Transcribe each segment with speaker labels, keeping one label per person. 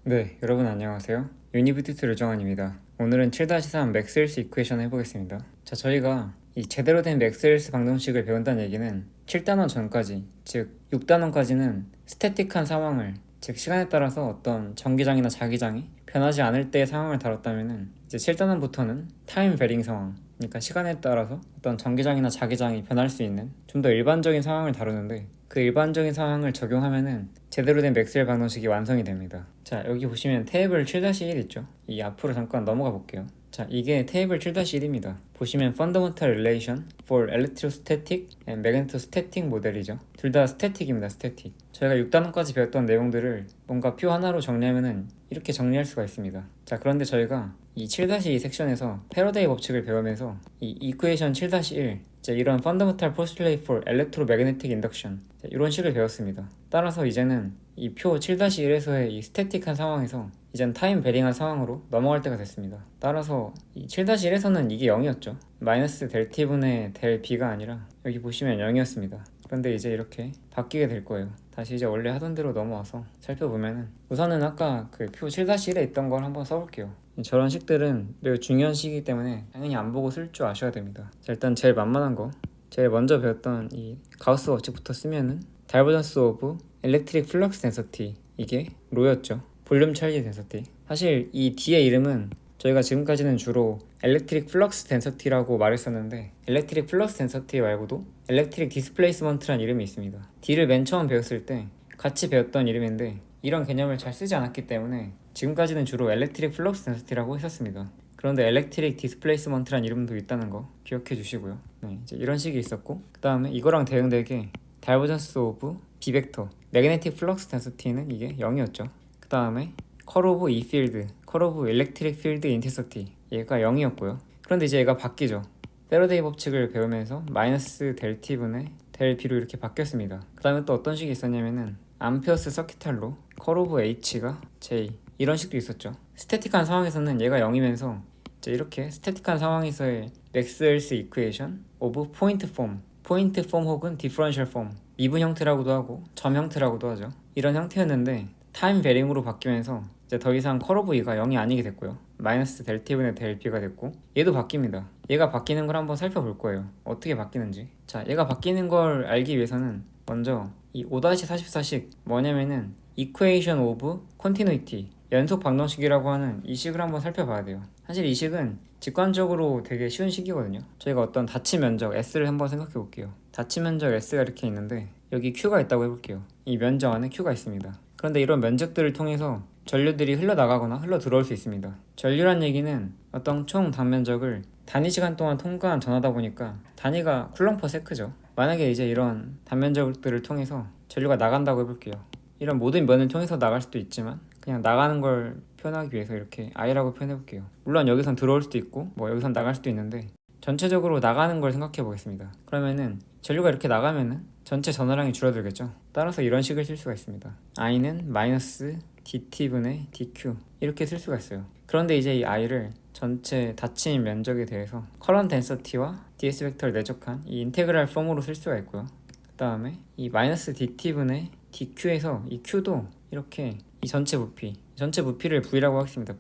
Speaker 1: 네, 여러분 안녕하세요. 유니브티트 류정환입니다. 오늘은 7-3 맥스웰스 이퀘이션 해보겠습니다. 자, 저희가 이 제대로 된 맥스웰스 방정식을 배운다는 얘기는 7단원 전까지, 즉 6단원까지는 스태틱한 상황을, 즉 시간에 따라서 어떤 전기장이나 자기장이 변하지 않을 때의 상황을 다뤘다면은 이제 7단원부터는 타임 베링 상황, 그러니까 시간에 따라서 어떤 전기장이나 자기장이 변할 수 있는 좀 더 일반적인 상황을 다루는데, 그 일반적인 상황을 적용하면은 제대로 된 맥스웰 방정식이 완성이 됩니다. 자, 여기 보시면 테이블 7-1 있죠? 이 앞으로 잠깐 넘어가 볼게요. 자, 이게 테이블 7-1입니다. 보시면 Fundamental Relation for Electrostatic and Magnetostatic 모델이죠. 둘 다 스태틱입니다. 스태틱. 저희가 6단원까지 배웠던 내용들을 뭔가 표 하나로 정리하면은 이렇게 정리할 수가 있습니다. 자, 그런데 저희가 이 7-2 섹션에서 패러데이 법칙을 배우면서 이 이퀘이션 7-1, 이런 Fundamental Postulate for Electromagnetic Induction, 이런 식을 배웠습니다. 따라서 이제는 이 표 7-1에서의 이 스태틱한 상황에서 이젠 타임 베링한 상황으로 넘어갈 때가 됐습니다. 따라서 이 7-1에서는 이게 0이었죠. 마이너스 델 t분의 델 b가 아니라 여기 보시면 0이었습니다. 그런데 이제 이렇게 바뀌게 될 거예요. 다시 이제 원래 하던 대로 넘어와서 살펴보면은, 우선은 아까 그 표 7-1에 있던 걸 한번 써볼게요. 저런 식들은 매우 중요한 식이기 때문에 당연히 안 보고 쓸 줄 아셔야 됩니다. 자, 일단 제일 만만한 거, 제일 먼저 배웠던 이 가우스 법칙부터 쓰면은 다이버전스 오브 일렉트릭 플럭스 덴서티, 이게 로였죠. 볼륨 찰지 덴서티. 사실 이 D의 이름은 저희가 지금까지는 주로 엘렉트릭 플럭스 덴서티라고 말했었는데, 엘렉트릭 플럭스 덴서티 말고도 엘렉트릭 디스플레이스먼트란 이름이 있습니다. D를 맨 처음 배웠을 때 같이 배웠던 이름인데, 이런 개념을 잘 쓰지 않았기 때문에 지금까지는 주로 엘렉트릭 플럭스 덴서티라고 했었습니다. 그런데 엘렉트릭 디스플레이스먼트란 이름도 있다는 거 기억해 주시고요. 네, 이제 이런 식이 있었고, 그 다음에 이거랑 대응되게 다이버전스 오브 B 벡터 매그네틱 플럭스 덴서티는 이게 0이었죠. 그 다음에 컬 오브 E 필드, 컬 오브 일렉트릭 필드 인텐시티, 얘가 0이었고요. 그런데 이제 얘가 바뀌죠. 패러데이 법칙을 배우면서 마이너스 델 t분의 델 b로 이렇게 바뀌었습니다. 그 다음에 또 어떤 식이 있었냐면은 암페어스 서키탈로 컬 오브 h가 j, 이런 식도 있었죠. 스태틱한 상황에서는 얘가 0이면서 이제 이렇게 스태틱한 상황에서의 맥스웰스 이퀘이션 오브 포인트 폼 혹은 디퍼런셜 폼, 미분 형태라고도 하고 점 형태라고도 하죠. 이런 형태였는데 타임 베링으로 바뀌면서 이제 더 이상 컬 오브 E가 0이 아니게 됐고요. 마이너스 델 t분의 델 b가 됐고, 얘도 바뀝니다. 얘가 바뀌는 걸 한번 살펴볼 거예요. 어떻게 바뀌는지. 자, 얘가 바뀌는 걸 알기 위해서는 먼저 이 5-44식 뭐냐면은 Equation of Continuity, 연속 방정식이라고 하는 이 식을 한번 살펴봐야 돼요. 사실 이 식은 직관적으로 되게 쉬운 식이거든요. 저희가 어떤 닫힌 면적 S를 한번 생각해 볼게요. 닫힌 면적 S가 이렇게 있는데 여기 Q가 있다고 해볼게요. 이 면적 안에 Q가 있습니다. 그런데 이런 면적들을 통해서 전류들이 흘러나가거나 흘러 들어올 수 있습니다. 전류란 얘기는 어떤 총 단면적을 단위 시간 동안 통과한 전하다 보니까 단위가 쿨럼 퍼 세크죠. 만약에 이제 이런 단면적들을 통해서 전류가 나간다고 해볼게요. 이런 모든 면을 통해서 나갈 수도 있지만 그냥 나가는 걸 표현하기 위해서 이렇게 I라고 표현해볼게요. 물론 여기선 들어올 수도 있고 뭐 여기선 나갈 수도 있는데 전체적으로 나가는 걸 생각해 보겠습니다. 그러면은 전류가 이렇게 나가면은 전체 전하량이 줄어들겠죠. 따라서 이런 식을 쓸 수가 있습니다. I는 마이너스 dt분의 dq, 이렇게 쓸 수가 있어요. 그런데 이제 이 I를 전체 닫힌 면적에 대해서 커런트 덴서티와 ds 벡터를 내적한 이 인테그랄 폼으로 쓸 수가 있고요. 그 다음에 이 마이너스 dt분의 dq에서 이 q도 이렇게 이 전체 부피를 v라고 하겠습니다.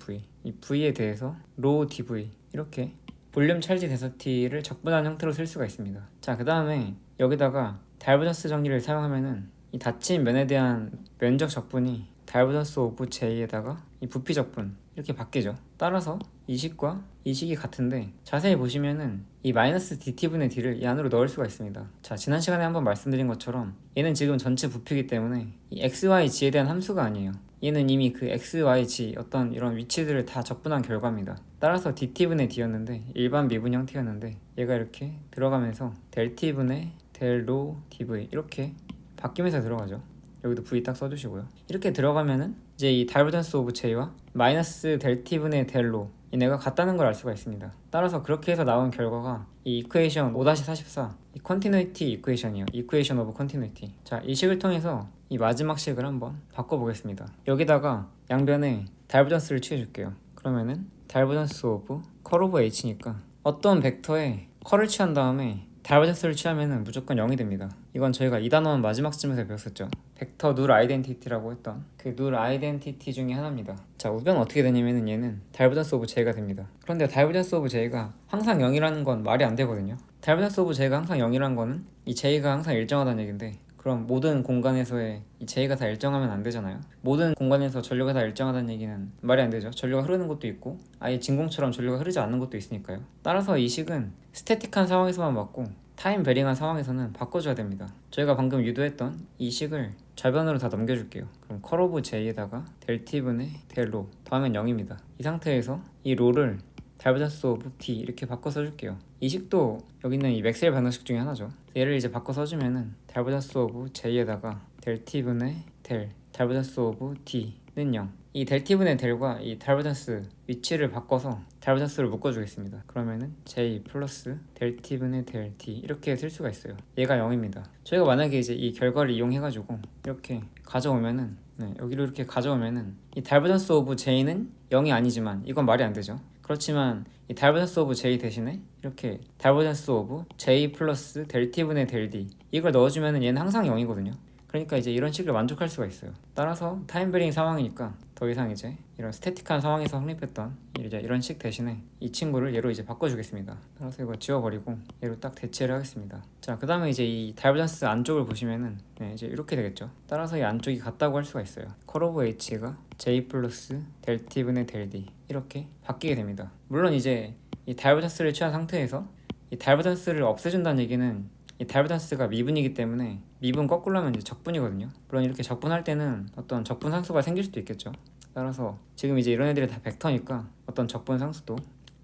Speaker 1: 이 v에 대해서 rho dv, 이렇게 볼륨 찰지 덴서티를 적분한 형태로 쓸 수가 있습니다. 자, 그 다음에 여기다가 다이버전스 정리를 사용하면은 이 닫힌 면에 대한 면적 적분이 다이버전스 오브 j에다가 이 부피 적분, 이렇게 바뀌죠. 따라서 이 식과 이 식이 같은데 자세히 보시면은 이 마이너스 dt분의 d를 이 안으로 넣을 수가 있습니다. 자, 지난 시간에 한번 말씀드린 것처럼 얘는 지금 전체 부피이기 때문에 이 x, y, g에 대한 함수가 아니에요. 얘는 이미 그 x, y, g 어떤 이런 위치들을 다 적분한 결과입니다. 따라서 dt분의 d였는데 일반 미분 형태였는데 얘가 이렇게 들어가면서 델 t분의 델 로 dv, 이렇게 바뀌면서 들어가죠. 여기도 v 딱 써주시고요. 이렇게 들어가면은 이제 이 다이버전스 오브 j와 마이너스 델 t분의 델로 얘네가 같다는 걸 알 수가 있습니다. 따라서 그렇게 해서 나온 결과가 이 이퀘이션 5-44, 이 컨티뉴이티 이퀘이션이에요. 이퀘이션 오브 컨티뉴이티. 자, 이 식을 통해서 이 마지막 식을 한번 바꿔보겠습니다. 여기다가 양변에 다이버전스를 취해줄게요. 그러면은 다이버전스 오브 컬 오브 h니까 어떤 벡터에 컬을 취한 다음에 다이버전스를 취하면 무조건 0이 됩니다. 이건 저희가 2단원 마지막쯤에서 배웠었죠. 벡터 누 아이덴티티라고 했던 그 누 아이덴티티 중에 하나입니다. 자, 우변은 어떻게 되냐면은 얘는 다이버전스 오브 J가 됩니다. 그런데 다이버전스 오브 J가 항상 0이라는 건 말이 안 되거든요. 다이버전스 오브 J가 항상 0이라는 거는 이 J가 항상 일정하다는 얘긴데, 그럼 모든 공간에서의 이 J가 다 일정하면 안 되잖아요. 모든 공간에서 전류가 다 일정하다는 얘기는 말이 안 되죠. 전류가 흐르는 것도 있고 아예 진공처럼 전류가 흐르지 않는 것도 있으니까요. 따라서 이 식은 스태틱한 상황에서만 맞고 타임 베링한 상황에서는 바꿔줘야 됩니다. 저희가 방금 유도했던 이 식을 좌변으로 다 넘겨줄게요. 그럼 컬 오브 J에다가 델 T분의 델 로 더하면 0입니다. 이 상태에서 이 로를 다이버전스 오브 D 이렇게 바꿔 써줄게요. 이 식도 여기 있는 이 맥스웰 방정식 중에 하나죠. 얘를 이제 바꿔 써주면은 다이버전스 오브 J에다가 델 T분의 델 다이버전스 오브 D는 0. 이 델 T분의 델과 이 다이버전스 위치를 바꿔서 다이버전스를 묶어주겠습니다. 그러면은 J 플러스 델 T분의 델 D 이렇게 쓸 수가 있어요. 얘가 0입니다. 저희가 만약에 이제 이 결과를 이용해가지고 이렇게 가져오면은, 여기로 이렇게 가져오면은 이 다이버전스 오브 J는 0이 아니지만 이건 말이 안 되죠. 그렇지만 이 다이버전스 오브 J 대신에 이렇게 다이버전스 오브 J 플러스 델 T분의 델 D 이걸 넣어주면은 얘는 항상 0이거든요. 그러니까 이제 이런 식을 만족할 수가 있어요. 따라서 타임 베링 상황이니까 더 이상 이제 이런 스태틱한 상황에서 확립했던 이제 이런 식 대신에 이 친구를 얘로 이제 바꿔주겠습니다. 따라서 이거 지워버리고 얘로 딱 대체를 하겠습니다. 자, 그 다음에 이제 이 다이버전스 안쪽을 보시면은 이제 이렇게 되겠죠. 따라서 이 안쪽이 같다고 할 수가 있어요. 컬 오브 H가 J 플러스 델 T분의 델 D 이렇게 바뀌게 됩니다. 물론 이제 이 다이버전스를 취한 상태에서 이 다이버전스를 없애준다는 얘기는 이 다이버전스가 미분이기 때문에 미분 거꾸로 하면 이제 적분이거든요. 물론 이렇게 적분할 때는 어떤 적분 상수가 생길 수도 있겠죠. 따라서 지금 이제 이런 애들이 다 벡터니까 어떤 적분 상수도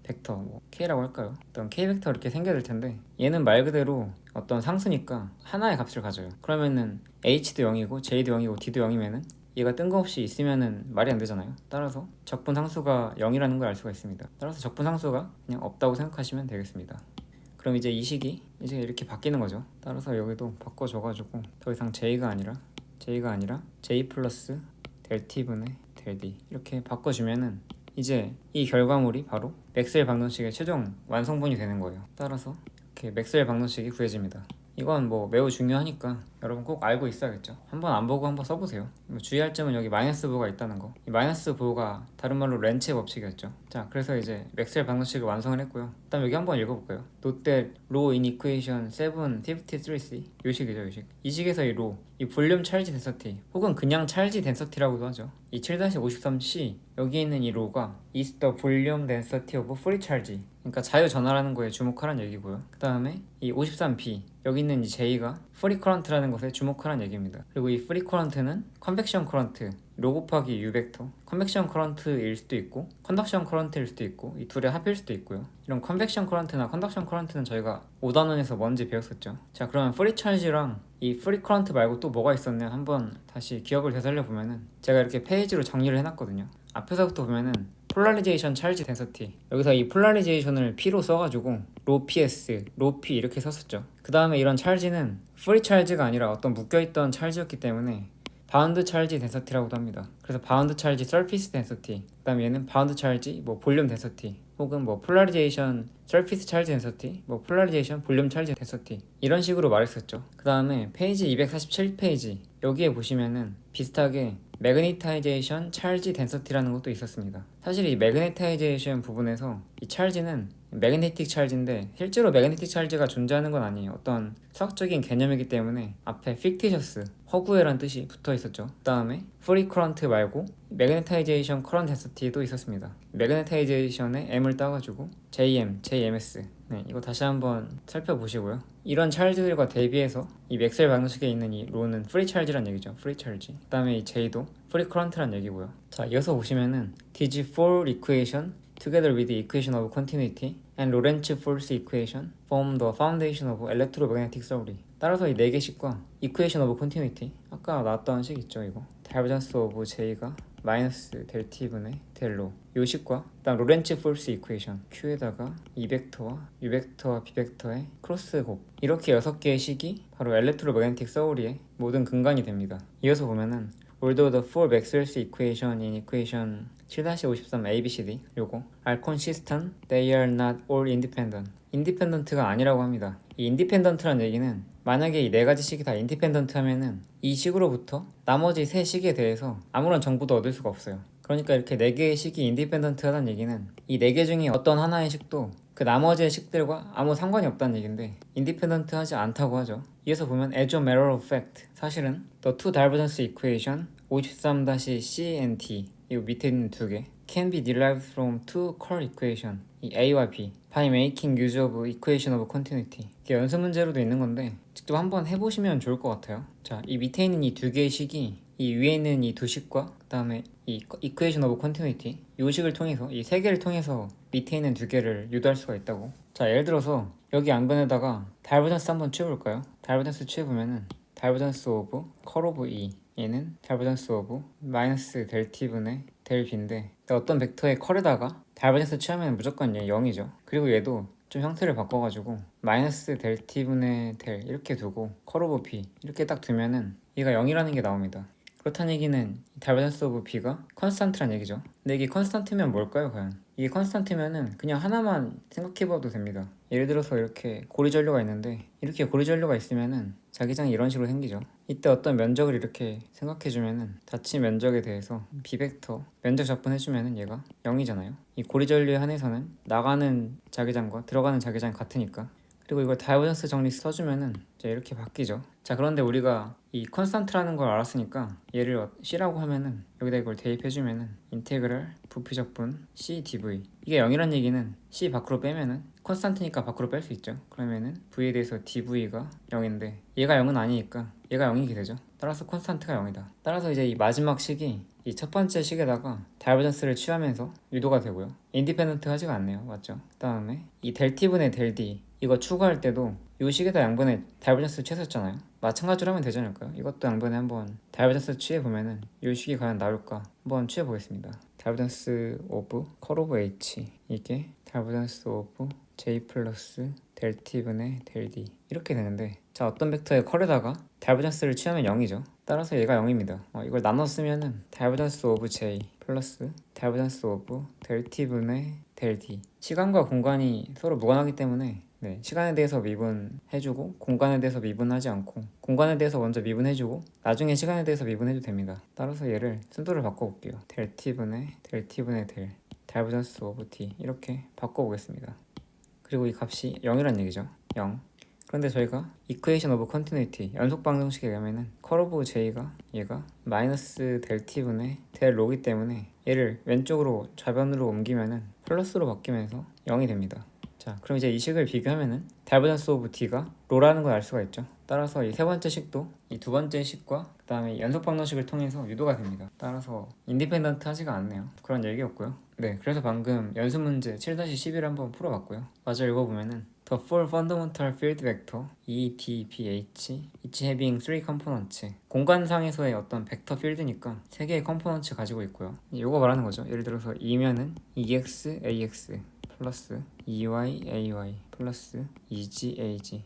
Speaker 1: 벡터 뭐 K라고 할까요? 어떤 K 벡터 이렇게 생겨야 될 텐데, 얘는 말 그대로 어떤 상수니까 하나의 값을 가져요. 그러면은 H도 0이고 J도 0이고 D도 0이면은 얘가 뜬금없이 있으면은 말이 안 되잖아요. 따라서 적분 상수가 0이라는 걸 알 수가 있습니다. 따라서 적분 상수가 그냥 없다고 생각하시면 되겠습니다. 그럼 이제 이 식이 이제 이렇게 바뀌는 거죠. 따라서 여기도 바꿔줘가지고 더 이상 J가 아니라 J 플러스 델 T분의 델 D 이렇게 바꿔주면은 이제 이 결과물이 바로 맥스웰 방정식의 최종 완성본이 되는 거예요. 따라서 이렇게 맥스웰 방정식이 구해집니다. 이건 뭐 매우 중요하니까 여러분 꼭 알고 있어야겠죠. 한번 안 보고 한번 써보세요. 주의할 점은 여기 마이너스 부호가 있다는 거. 이 마이너스 부호가 다른 말로 렌츠의 법칙이었죠. 자, 그래서 이제 맥스웰 방정식을 완성을 했고요. 그다음 여기 한번 읽어볼까요? Note that row in equation 753C 요 식이죠, 요 식. 이 식에서 이 row, 이 볼륨 찰지 덴서티 혹은 그냥 찰지 덴서티라고도 하죠. 이 7-53C 여기 있는 이 row가 is the volume density of free charge, 그러니까 자유 전하라는 거에 주목하라는 얘기고요. 그 다음에 이 53B 여기 있는 이 J가 프리 커런트라는 것에 주목하라는 얘기입니다. 그리고 이 프리 커런트는 컨벡션 커런트 로 곱하기 U 벡터, 컨벡션 커런트일 수도 있고 컨덕션 커런트일 수도 있고 이 둘의 합일 수도 있고요. 이런 컨벡션 커런트나 컨덕션 커런트는 저희가 5단원에서 뭔지 배웠었죠. 자, 그러면 프리 찰지랑 이 프리 커런트 말고 또 뭐가 있었냐 한번 다시 기억을 되살려 보면은 제가 이렇게 페이지로 정리를 해놨거든요. 앞에서부터 보면은 폴라리제이션 찰지 덴서티, 여기서 이 폴라리제이션을 P로 써가지고 로 PS, 로 P 이렇게 썼었죠. 그 다음에 이런 찰지는 프리 찰지가 아니라 어떤 묶여있던 찰지였기 때문에 바운드 찰지 덴서티라고도 합니다. 그래서 바운드 찰지 서피스 덴서티, 그 다음에 얘는 바운드 찰지 뭐 볼륨 덴서티, 혹은 뭐 폴라리제이션 서피스 찰지 덴서티, 뭐 폴라리제이션 볼륨 찰지 덴서티 이런 식으로 말했었죠. 그 다음에 페이지 247페이지 여기에 보시면은 비슷하게 매그니타이제이션 찰지 덴서티라는 것도 있었습니다. 사실 이 매그네타이제이션 부분에서 이 찰지는 매그네틱 찰지인데 실제로 매그네틱 찰지가 존재하는 건 아니에요. 어떤 수학적인 개념이기 때문에 앞에 fictitious, 허구애란 뜻이 붙어 있었죠. 그 다음에 free current 말고 매그네타이제이션 current density도 있었습니다. 매그네타이제이션에 M을 따가지고 JM, JMS, 이거 다시 한번 살펴보시고요. 이런 찰지들과 대비해서 이 맥스웰 방정식에 있는 이 로는 프리 찰지란 얘기죠. 프리 찰지. 그 다음에 이 J도 프리 커런트란 얘기고요. 자, 이어서 보시면은 these four equation together with the equation of continuity and Lorentz force equation form the foundation of electromagnetic theory. 따라서 이 4개식과 equation of continuity, 아까 나왔던 식 있죠, 이거. divergence of J가 마이너스 델 T분의 델로 요 식과 그다음 로렌츠 폴스 이퀘이션 Q에다가 이 벡터와 U 벡터와 B 벡터의 크로스 곱, 이렇게 6개의 식이 바로 엘렉트로매그네틱 서우리의 모든 근간이 됩니다. 이어서 보면은 although the four Maxwell's equation in equation 7-53 ABCD 요거 are consistent, they are not all independent. 인디펜던트가 아니라고 합니다. 이 인디펜던트란 얘기는 만약에 이 네 가지 식이 다 인디펜던트 하면은 이 식으로부터 나머지 세 식에 대해서 아무런 정보도 얻을 수가 없어요. 그러니까 이렇게 네 개의 식이 인디펜던트 하다는 얘기는 이 네 개 중에 어떤 하나의 식도 그 나머지의 식들과 아무 상관이 없다는 얘기인데 인디펜던트 하지 않다고 하죠. 이에서 보면 as a matter of fact 사실은 the two divergence equation 53-C and D 이 밑에 있는 두 개 can be derived from two core equation 이 A와 B by making use of equation of continuity 이게 연습 문제로도 있는 건데 직접 한번 해보시면 좋을 것 같아요. 자, 이 밑에 있는 이 두 개의 식이 이 위에 있는 이 두 식과 그 다음에 이 equation of continuity 이 식을 통해서 이 세 개를 통해서 밑에 있는 두 개를 유도할 수가 있다고. 자, 예를 들어서 여기 양변에다가 다이버전스 한번 취해볼까요? 다이버전스 취해보면은 다이버전스 오브 컬 오브 E 얘는 다이버전스 오브 마이너스 델 t분의 델 b인데 어떤 벡터의 컬에다가 다이버전스 취하면 무조건 얘 0이죠. 그리고 얘도 좀 형태를 바꿔가지고 마이너스 델 t분의 델 이렇게 두고 컬 오브 b 이렇게 딱 두면은 얘가 0이라는 게 나옵니다. 그렇다는 얘기는 다이버전스 오브 b가 컨스탄트란 얘기죠. 근데 이게 컨스탄트면 뭘까요 과연? 이게 컨스탄트면은 그냥 하나만 생각해봐도 됩니다. 예를 들어서 이렇게 고리전류가 있는데 이렇게 고리전류가 있으면은 자기장이 이런 식으로 생기죠. 이때 어떤 면적을 이렇게 생각해주면은 닫힌 면적에 대해서 비벡터 면적 적분해주면은 얘가 0이잖아요. 이 고리전류에 한해서는 나가는 자기장과 들어가는 자기장이 같으니까. 그리고 이걸 다이버전스 정리 써주면은 이제 이렇게 바뀌죠. 자, 그런데 우리가 이 컨스탄트라는 걸 알았으니까 얘를 C라고 하면은 여기다 이걸 대입해주면은 인테그랄 부피적분 C dV 이게 0이란 얘기는 C 밖으로 빼면은 컨스탄트니까 밖으로 뺄 수 있죠. 그러면은 V에 대해서 dV가 0인데 얘가 0은 아니니까 얘가 0이게 되죠. 따라서 컨스탄트가 0이다. 따라서 이제 이 마지막 식이 이 첫 번째 식에다가 다이버전스를 취하면서 유도가 되고요. 인디펜던트 하지가 않네요. 맞죠? 그 다음에 이 델 t분의 델 D 이거 추가할 때도 이 식에다 양변에 다이버전스 취했었잖아요. 마찬가지로 하면 되지 않을까요? 이것도 양변에 한번 다이버전스 취해보면은 이 식이 과연 나올까 한번 취해보겠습니다. 다이버전스 오브 컬 오브 H 이게 다이버전스 오브 J 플러스 델 t분의 델 D 이렇게 되는데 자, 어떤 벡터의 컬에다가 다이버전스를 취하면 0이죠. 따라서 얘가 0입니다. 이걸 나눠 쓰면은 다이버전스 오브 J 플러스 다이버전스 오브 델 t분의 델 D 시간과 공간이 서로 무관하기 때문에 네, 시간에 대해서 미분해주고 공간에 대해서 미분하지 않고 공간에 대해서 먼저 미분해주고 나중에 시간에 대해서 미분해도 됩니다. 따라서 얘를 순서를 바꿔볼게요. 델 t분의 델 다이버전스 오브 t 이렇게 바꿔보겠습니다. 그리고 이 값이 0이란 얘기죠. 0. 그런데 저희가 이퀘이션 오브 컨티뉴이티 연속 방정식에 의하면은 컬 오브 j가 얘가 마이너스 델 t분의 델 로기 때문에 얘를 왼쪽으로 좌변으로 옮기면은 플러스로 바뀌면서 0이 됩니다. 자, 그럼 이제 이 식을 비교하면은 다이버전스 오브 t가 로라는 걸 알 수가 있죠. 따라서 이 세 번째 식도 이 두 번째 식과 그 다음에 연속 방정식을 통해서 유도가 됩니다. 따라서 인디펜던트 하지가 않네요. 그런 얘기였고요. 네, 그래서 방금 연습 문제 7-11을 한번 풀어봤고요. 마저 읽어보면은 The four fundamental field vector E, D, B, H each having three components 공간상에서의 어떤 벡터 필드니까 세 개의 컴포넌트 가지고 있고요. 이거 말하는 거죠. 예를 들어서 E면은 EX, AX 플러스 EY, AY 플러스 EG, AG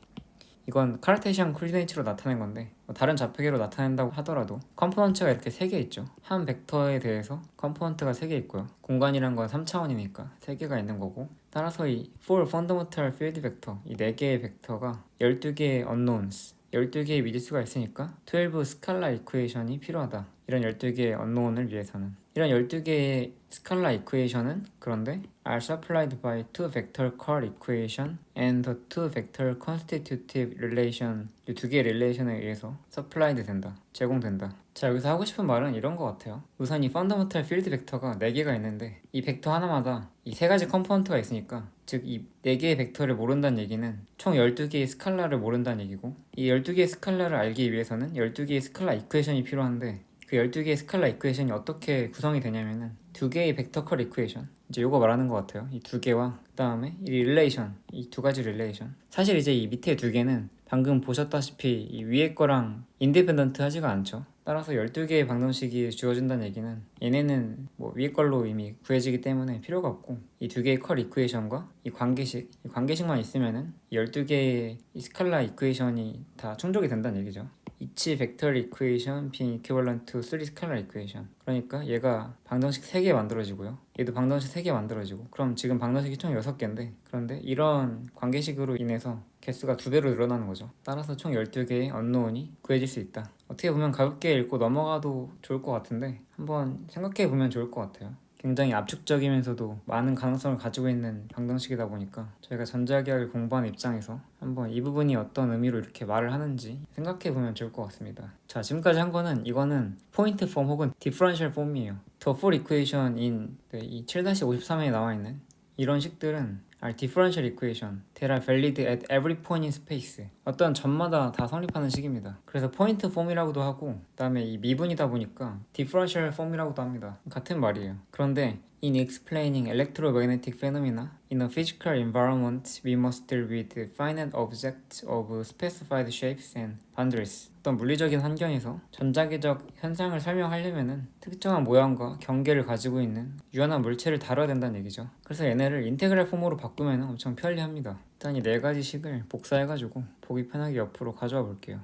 Speaker 1: 이건 카르테시안 코디네이트로 나타낸 건데 다른 좌표계로 나타낸다고 하더라도 컴포넌트가 이렇게 3개 있죠. 한 벡터에 대해서 컴포넌트가 3개 있고요. 공간이란 건 3차원이니까 3개가 있는 거고 따라서 이 for fundamental field vector 이 4개의 벡터가 12개의 unknowns 12개의 미지수가 있으니까 12 스칼라 이퀘이션이 필요하다. 이런 12개의 unknown을 위해서는 이런 12개의 스칼라 이퀘이션은 그런데 are supplied by two vector core equation and the two vector constitutive relation 이 두 개의 릴레이션에 의해서 supplied 된다. 제공된다. 자, 여기서 하고 싶은 말은 이런 것 같아요. 우선 이 fundamental field 벡터가 4개가 있는데 이 벡터 하나마다 이 3가지 컴포넌트가 있으니까 즉 이 4개의 벡터를 모른다는 얘기는 총 12개의 스칼라를 모른다는 얘기고 이 12개의 스칼라를 알기 위해서는 12개의 스칼라 이퀘이션이 필요한데 그 12개의 스칼라 이퀘이션이 어떻게 구성이 되냐면은 2개의 벡터 컬 이퀘이션 이제 요거 말하는 것 같아요. 이 2개와 그 다음에 이 릴레이션 이 2가지 릴레이션 사실 이제 이 밑에 2개는 방금 보셨다시피 이 위에 거랑 인디펜던트 하지가 않죠. 따라서 12개의 방정식이 주어진다는 얘기는 얘네는 뭐 위에 걸로 이미 구해지기 때문에 필요가 없고 이 2개의 컬 이퀘이션과 이 관계식만 있으면은 이 12개의 이 스칼라 이퀘이션이 다 충족이 된다는 얘기죠. each vector equation being equivalent to 3 scalar equation 그러니까 얘가 방정식 3개 만들어지고요 얘도 방정식 3개 만들어지고 그럼 지금 방정식이 총 6개인데 그런데 이런 관계식으로 인해서 개수가 2배로 늘어나는 거죠. 따라서 총 12개의 언노운이 구해질 수 있다. 어떻게 보면 가볍게 읽고 넘어가도 좋을 것 같은데 한번 생각해 보면 좋을 것 같아요. 굉장히 압축적이면서도 많은 가능성을 가지고 있는 방정식이다 보니까 저희가 전자기하를 공부하는 입장에서 한번 이 부분이 어떤 의미로 이렇게 말을 하는지 생각해 보면 좋을 것 같습니다. 자, 지금까지 한 거는 이거는 포인트 폼 혹은 디퍼런셜 폼이에요. The full equation인 이 7-53에 나와 있는 이런 식들은 are differential equation that are valid at every point in space. 어떤 점마다 다 성립하는 식입니다. 그래서 포인트 폼이라고도 하고 그다음에 이 미분이다 보니까 differential 폼이라고도 합니다. 같은 말이에요. 그런데 in explaining electromagnetic phenomena in a physical environment, we must deal with finite objects of specified shapes and boundaries. 어떤 물리적인 환경에서 전자기적 현상을 설명하려면은 특정한 모양과 경계를 가지고 있는 유한한 물체를 다뤄야 된다는 얘기죠. 그래서 얘네를 인테그랄 폼으로 바꾸면 엄청 편리합니다. 일단 이 4가지 식을 복사해가지고 보기 편하게 옆으로 가져와 볼게요.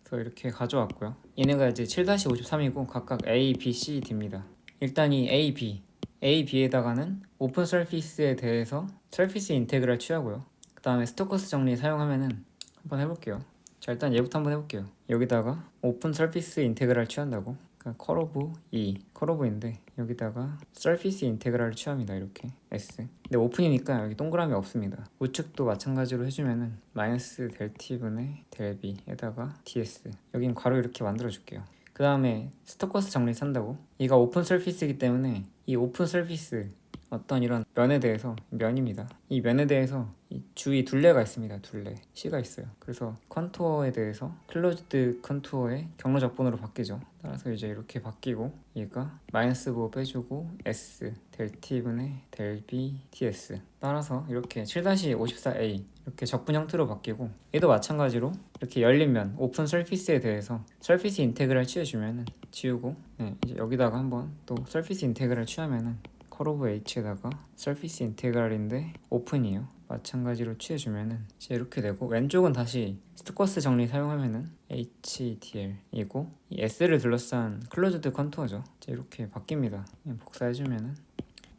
Speaker 1: 그래서 이렇게 가져왔고요. 얘네가 이제 7-53이고 각각 A, B, C, D입니다. 일단 이 A, B에다가는 오픈 서피스에 대해서 서피스 인테그랄 취하고요. 그 다음에 스토커스 정리 사용하면은 한번 해볼게요. 자, 일단 얘부터 한번 해볼게요. 여기다가 오픈 서피스 인테그랄 취한다고. 그러니까 커러브 E, 커러브인데 여기다가 서피스 인테그랄을 취합니다. 이렇게 S. 근데 오픈이니까 여기 동그라미 없습니다. 우측도 마찬가지로 해주면은 마이너스 델 T분의 델 B에다가 ds. 여긴 괄호 이렇게 만들어줄게요. 그 다음에 스토커스 정리 산다고. 얘가 오픈 서피스이기 때문에 이 오픈 서피스 어떤 이런 면에 대해서 면입니다. 이 면에 대해서 이 주위 둘레가 있습니다. 둘레 C가 있어요. 그래서 컨투어에 대해서 클로즈드 컨투어의 경로 적분으로 바뀌죠. 따라서 이제 이렇게 바뀌고 얘가 마이너스 5 빼주고 S 델 T분의 델 B ds. 따라서 이렇게 7-54A 이렇게 적분 형태로 바뀌고 얘도 마찬가지로 이렇게 열린 면 오픈 서피스에 대해서 서피스 인테그랄 취해주면은 지우고 이제 여기다가 한번 또 서피스 인테그랄 취하면은 커브 H에다가 서피스 인테그랄인데 오픈이에요. 마찬가지로 취해주면은 이제 이렇게 되고 왼쪽은 다시 스토커스 정리 사용하면은 HDL이고 이 S를 둘러싼 클로즈드 컨투어죠. 이제 이렇게 바뀝니다. 복사해주면은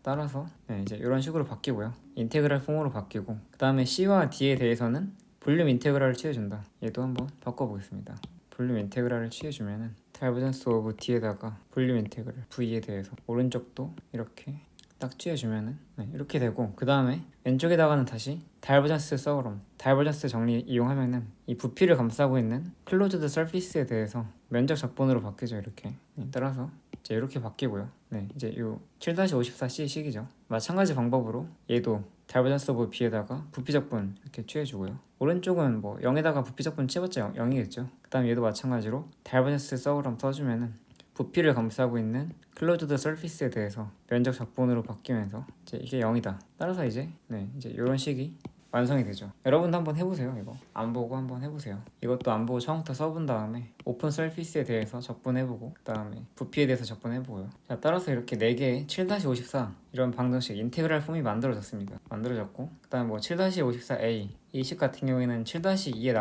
Speaker 1: 따라서 이제 이런 식으로 바뀌고요. 인테그랄 폼으로 바뀌고 그 다음에 C와 D에 대해서는 볼륨 인테그랄을 취해준다. 얘도 한번 바꿔보겠습니다. 볼륨 인테그랄을 취해주면은 다이버전스 오브 D에다가 볼륨 인테그랄 V에 대해서 오른쪽도 이렇게 딱 취해주면은 이렇게 되고 그 다음에 왼쪽에다가는 다시 다이버전스 서브럼 다이버전스 정리 이용하면은 이 부피를 감싸고 있는 클로즈드 서피스에 대해서 면적 적분으로 바뀌죠. 이렇게 따라서 이제 이렇게 바뀌고요. 이제 이 7-54C 식이죠. 마찬가지 방법으로 얘도 다이버전스 오브 B에다가 부피 적분 이렇게 취해주고요. 오른쪽은 뭐 0에다가 부피 적분 취해봤자 0이겠죠. 그 다음 얘도 마찬가지로 다이버전스 서브럼 써주면은 부피를 감싸고 있는 클로즈드 서피스에 대해서 면적 적분으로 바뀌면서 이제 이게 0이다. 따라서 이제 이제 이런 식이 완성이 되죠. 여러분도 한번 해보세요. 이거 안 보고 한번 해보세요. 이것도 안 보고 처음부터 써본 다음에 오픈 서피스에 대해서 적분해보고 그 다음에 부피에 대해서 적분해보고요. 자, 따라서 이렇게 4개의 7-54 이런 방정식 인테그랄 폼이 만들어졌습니다. 만들어졌고 그 다음 뭐 7-54A 이 식 같은 경우에는 7-2에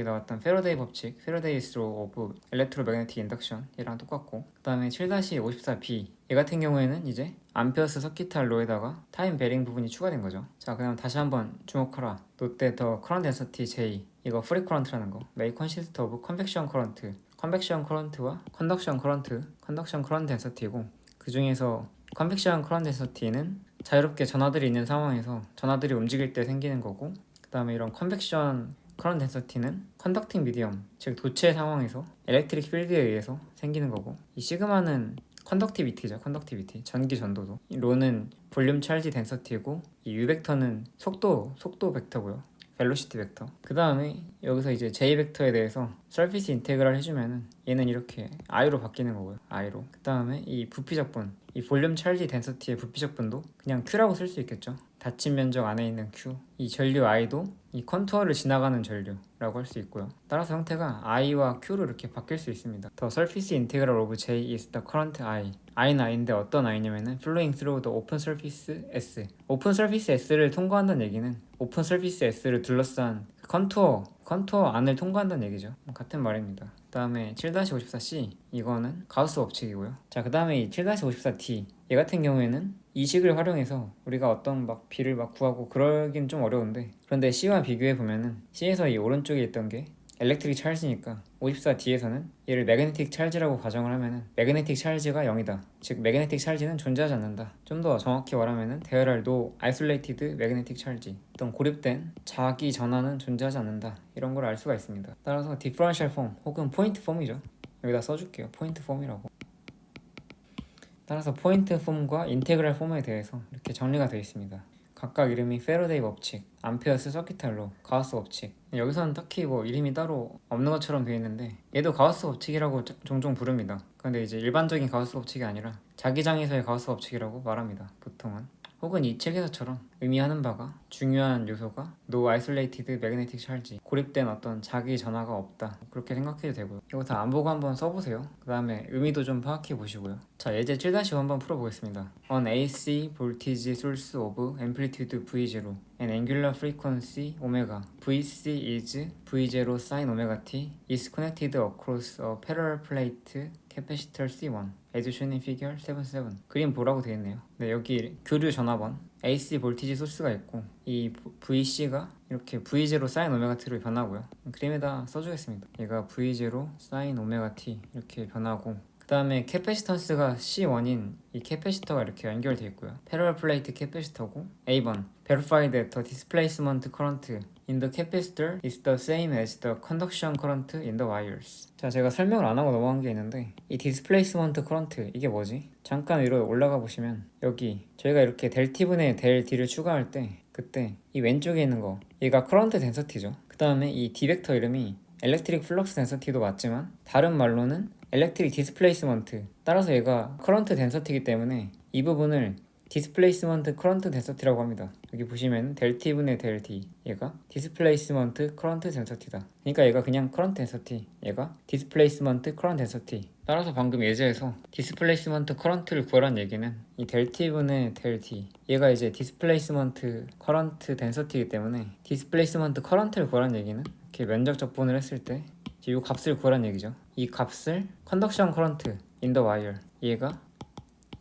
Speaker 1: 나왔던 패러데이 법칙, 패러데이스 로 오브 엘렉트로매그네틱 인덕션 얘랑 똑같고 그 다음에 7-54B 얘 같은 경우에는 이제 암페어스 서키탈 로에다가 타임 베링 부분이 추가된 거죠. 자, 그럼 다시 한번 주목하라. 롯데 더 커런트 덴서티 J 이거 프리 커런트라는 거. 메이 컨시스트 오브 컨벡션 커런트 컨벡션 커런트와 컨덕션 커런트 덴서티고 그 중에서 컨벡션 커런트 덴서티는 자유롭게 전하들이 있는 상황에서 전하들이 움직일 때 생기는 거고 그 다음에 이런 컨벡션 커런트 덴서티는 컨덕팅 미디엄 즉 도체 상황에서 엘렉트릭 필드에 의해서 생기는 거고 이 시그마는 컨덕티비티죠. 컨덕티비티 전기 전도도 로는 볼륨 찰지 덴서티고 이 U 벡터는 속도 벡터고요. 벨로시티 벡터. 그 다음에 여기서 이제 J 벡터에 대해서 서피스 인테그랄 해주면은 얘는 이렇게 I로 바뀌는 거고요. I로. 그 다음에 이 부피 적분, 이 볼륨 찰지 덴서티의 부피 적분도 그냥 Q라고 쓸 수 있겠죠. 닫힌 면적 안에 있는 Q. 이 전류 I도 이 컨투어를 지나가는 전류라고 할 수 있고요. 따라서 형태가 I와 Q로 이렇게 바뀔 수 있습니다. The surface integral of J is the current I. I는 I인데 어떤 I냐면은 flowing through the open surface S. 오픈 서피스 S를 통과한다는 얘기는 오픈 서피스 S를 둘러싼 컨투어 안을 통과한다는 얘기죠. 같은 말입니다. 그 다음에 7-54C 이거는 가우스 법칙이고요. 자, 그 다음에 이 7-54D 얘 같은 경우에는 이 식을 활용해서 우리가 어떤 막 B를 막 구하고 그러긴 좀 어려운데, 그런데 C와 비교해 보면은 C에서 이 오른쪽에 있던 게 엘렉트릭 찰지니까 54D에서는 얘를 매그네틱 찰지라고 가정을 하면은 매그네틱 찰지가 0이다. 즉 매그네틱 찰지는 존재하지 않는다. 좀 더 정확히 말하면은 there are no isolated magnetic charge. 어떤 고립된 자기 전하는 존재하지 않는다. 이런 걸 알 수가 있습니다. 따라서 디퍼런셜 폼 혹은 포인트 폼이죠. 여기다 써줄게요. 포인트 폼이라고. 따라서 포인트 폼과 인테그랄 폼에 대해서 이렇게 정리가 되어 있습니다. 각각 이름이 패러데이 법칙, 암페어스 서키탈 로, 가우스 법칙. 여기서는 딱히 뭐 이름이 따로 없는 것처럼 되어 있는데 얘도 가우스 법칙이라고 종종 부릅니다. 근데 이제 일반적인 가우스 법칙이 아니라 자기장에서의 가우스 법칙이라고 말합니다. 보통은. 혹은 이 책에서처럼 의미하는 바가 중요한 요소가 No isolated magnetic charge, 고립된 어떤 자기 전하가 없다, 그렇게 생각해도 되고요. 이거 다 안 보고 한번 써보세요. 그 다음에 의미도 좀 파악해 보시고요. 자, 예제 7-5 한번 풀어보겠습니다. On AC voltage source of amplitude V0 and angular frequency omega, VC is V0 sin omega t is connected across a parallel plate capacitor C1 as shown in figure 7.7. 그림 보라고 되어 있네요. 네, 여기 교류 전압원 AC 볼티지 소스가 있고 이 VC가 이렇게 V0 sin 오메가 t로 변하고요. 그림에다 써주겠습니다. 얘가 V0 sin 오메가 t 이렇게 변하고, 그 다음에 캐패시턴스가 C1인 이 캐패시터가 이렇게 연결되어 있고요. 패러럴 플레이트 캐패시터고, A번 Verify that the displacement current in the capacitor is the same as the conduction current in the wires. 자, 제가 설명을 안 하고 넘어간 게 있는데 이 displacement current 이게 뭐지? 잠깐 위로 올라가 보시면 여기 저희가 이렇게 델 T분의 델 D를 추가할 때 그때 이 왼쪽에 있는 거 얘가 current density죠. 그 다음에 이 D 벡터 이름이 electric flux density도 맞지만 다른 말로는 electric displacement, 따라서 얘가 current density이기 때문에 이 부분을 displacement current density라고 합니다. 여기 보시면 델 T분의 델 D 얘가 displacement current density다. 그러니까 얘가 그냥 current density, 얘가 displacement current density. 따라서 방금 예제에서 displacement current를 구하라는 얘기는 이 델 T분의 델 D 얘가 이제 displacement current density이기 때문에 displacement current를 구하라는 얘기는 이렇게 면적 적분을 했을 때 이 값을 구하라는 얘기죠. 이 값을 conduction current in the wire, 얘가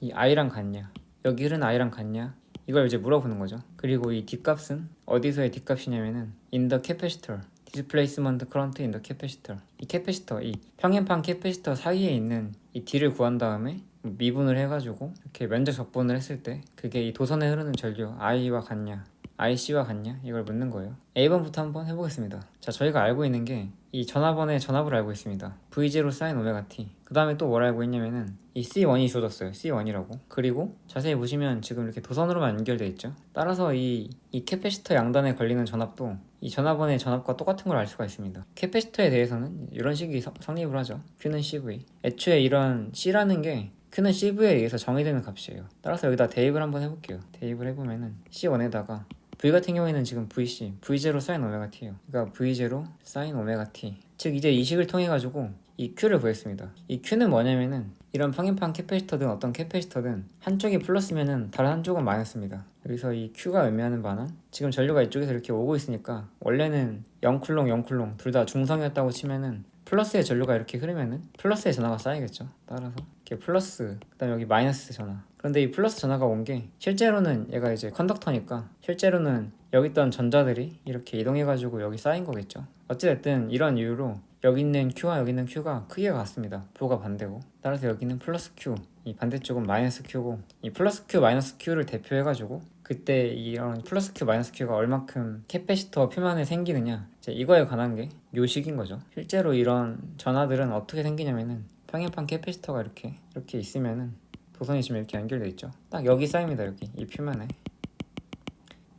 Speaker 1: 이 I랑 같냐, 여기 흐르는 I랑 같냐, 이걸 이제 물어보는 거죠. 그리고 이 D값은 어디서의 D값이냐면은 in the capacitor, displacement current in the capacitor. 이 캐패시터, 이 평행판 캐패시터 사이에 있는 이 D를 구한 다음에 미분을 해가지고 이렇게 면적 적분을 했을 때 그게 이 도선에 흐르는 전류 I와 같냐, IC와 같냐, 이걸 묻는 거예요. A번부터 한번 해보겠습니다. 자, 저희가 알고 있는 게 이 전압원의 전압을 알고 있습니다. V0 sin 오메가 t. 그 다음에 또 뭘 알고 있냐면은 이 C1이 주어졌어요. C1이라고. 그리고 자세히 보시면 지금 이렇게 도선으로만 연결되어 있죠. 따라서 이 캐패시터 양단에 걸리는 전압도 이 전압원의 전압과 똑같은 걸 알 수가 있습니다. 캐패시터에 대해서는 이런 식이 성립을 하죠. Q는 CV. 애초에 이런 C라는 게 Q는 CV에 의해서 정의되는 값이에요. 따라서 여기다 대입을 한번 해볼게요. 대입을 해보면은 C1에다가 V 같은 경우에는 지금 VC, V0 sin 오메가 t예요. 그러니까 V0 sin 오메가 t. 즉 이제 이 식을 통해 가지고 이 Q를 구했습니다. 이 Q는 뭐냐면은 이런 평행판 캐패시터든 어떤 캐패시터든 한쪽이 플러스면은 다른 한쪽은 마이너스입니다. 여기서 이 Q가 의미하는 바는 지금 전류가 이쪽에서 이렇게 오고 있으니까 원래는 0쿨롱 0쿨롱 둘 다 중성이었다고 치면은 플러스의 전류가 이렇게 흐르면은 플러스의 전하가 쌓이겠죠. 따라서 이렇게 플러스, 그 다음에 여기 마이너스 전하. 그런데 이 플러스 전하가 온 게 실제로는 얘가 이제 컨덕터니까 실제로는 여기 있던 전자들이 이렇게 이동해가지고 여기 쌓인 거겠죠. 어찌됐든 이런 이유로 여기 있는 Q와 여기 있는 Q가 크기가 같습니다. 부호가 반대고. 따라서 여기는 플러스 Q, 이 반대쪽은 마이너스 Q고, 이 플러스 Q 마이너스 Q를 대표해가지고 그때 이런 플러스 Q 마이너스 Q가 얼마큼 캐패시터 표면에 생기느냐, 이제 이거에 관한 게 묘식인 거죠. 실제로 이런 전하들은 어떻게 생기냐면은 평행판 캐패시터가 이렇게 있으면은 도선이 지금 이렇게 연결돼 있죠. 딱 여기 쌓입니다. 여기 이 표면에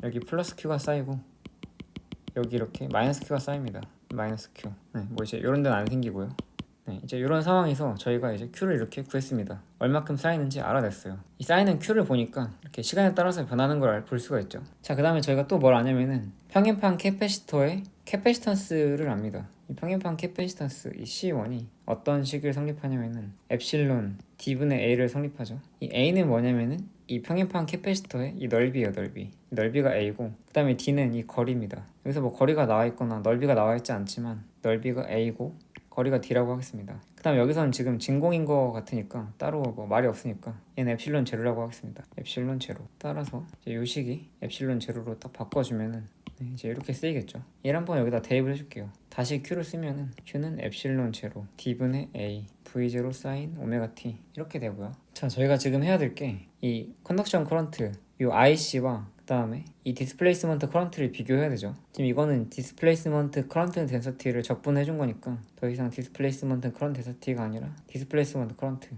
Speaker 1: 여기 플러스 Q가 쌓이고 여기 이렇게 마이너스 Q가 쌓입니다. 마이너스 Q. 네, 뭐 이제 이런 데는 안 생기고요. 네, 이제 이런 상황에서 저희가 이제 Q를 이렇게 구했습니다. 얼마큼 쌓이는지 알아냈어요. 이 쌓이는 Q를 보니까 이렇게 시간에 따라서 변하는 걸 볼 수가 있죠. 자, 그 다음에 저희가 또 뭘 아냐면은 평행판 캐패시터의 캐패시턴스를 압니다. 이 평행판 캐패시턴스 이 C1이 어떤 식을 성립하냐면은 엡실론 D분의 A를 성립하죠. 이 A는 뭐냐면은 이 평행판 캐패시터의 이 넓이에요. 넓이가 A고 그 다음에 D는 이 거리입니다. 여기서 뭐 거리가 나와 있거나 넓이가 나와 있지 않지만 넓이가 A고 거리가 D라고 하겠습니다. 그 다음 여기서는 지금 진공인 거 같으니까 따로 뭐 말이 없으니까 얘는 엡실론 제로라고 하겠습니다. 엡실론 제로. 따라서 이제 요 식이 엡실론 제로로 딱 바꿔주면은 네, 이제 이렇게 쓰이겠죠. 얘를 한번 여기다 대입을 해줄게요. 다시 Q를 쓰면은 Q는 엡실론 제로 D분의 A V0 사인 오메가 T 이렇게 되고요. 자, 저희가 지금 해야 될 게 이 컨덕션 커런트 요 IC와 그 다음에 이 디스플레이스먼트 커런트를 비교해야 되죠. 지금 이거는 디스플레이스먼트 커런트 덴서티를 적분해 준 거니까 더 이상 디스플레이스먼트 커런트 덴서티가 아니라 디스플레이스먼트 커런트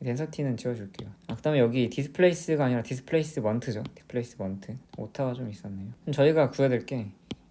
Speaker 1: 덴서티는 지워줄게요. 그 다음에 여기 디스플레이스가 아니라 디스플레이스먼트죠. 디스플레이스먼트 오타가 좀 있었네요. 그럼 저희가 구해야 될 게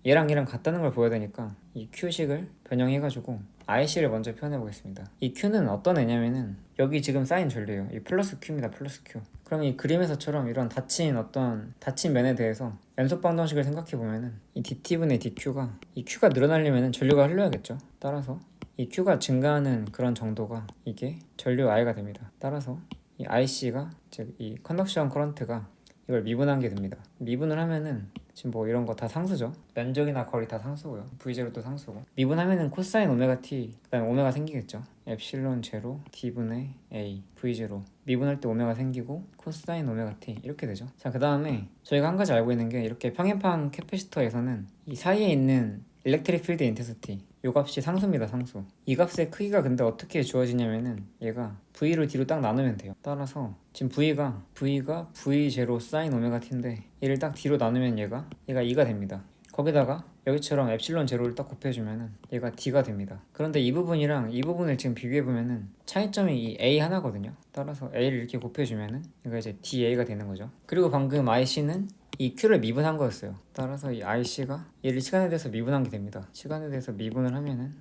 Speaker 1: 얘랑 같다는 걸 보여야 되니까 이 Q식을 변형해가지고 IC를 먼저 표현해 보겠습니다. 이 Q는 어떤 애냐면은 여기 지금 쌓인 전류예요. 이 플러스 Q입니다. 플러스 Q. 그럼 이 그림에서처럼 이런 닫힌 면에 대해서 연속 방정식을 생각해 보면은 이 dt분의 dq가 이 q가 늘어나려면은 전류가 흘러야겠죠. 따라서 이 q가 증가하는 그런 정도가 이게 전류 i가 됩니다. 따라서 이 IC가 즉 이 컨덕션 커런트가 이걸 미분한 게 됩니다. 미분을 하면은 지금 뭐 이런 거 다 상수죠. 면적이나 거리 다 상수고요. V0도 상수고. 미분하면은 코사인 오메가 t 그다음에 오메가 생기겠죠. 엡실론 제로 D분의 A V0 미분할 때 오메가 생기고 코사인 오메가 t 이렇게 되죠. 자, 그 다음에 저희가 한 가지 알고 있는 게 이렇게 평행판 캐패시터에서는 이 사이에 있는 일렉트릭 필드 인텐시티 이 값이 상수입니다. 상수. 이 값의 크기가 근데 어떻게 주어지냐면은 얘가 V로 D로 딱 나누면 돼요. 따라서 지금 V가 V0 사인 오메가 t인데 얘를 딱 D로 나누면 얘가 2가 됩니다. 거기다가 여기처럼 엡실론 제로를 딱 곱해주면은 얘가 D가 됩니다. 그런데 이 부분이랑 이 부분을 지금 비교해보면은 차이점이 이 A 하나거든요. 따라서 A를 이렇게 곱해주면은 얘가 이제 DA가 되는 거죠. 그리고 방금 IC는 이 Q를 미분한 거였어요. 따라서 이 IC가 얘를 시간에 대해서 미분한 게 됩니다. 시간에 대해서 미분을 하면은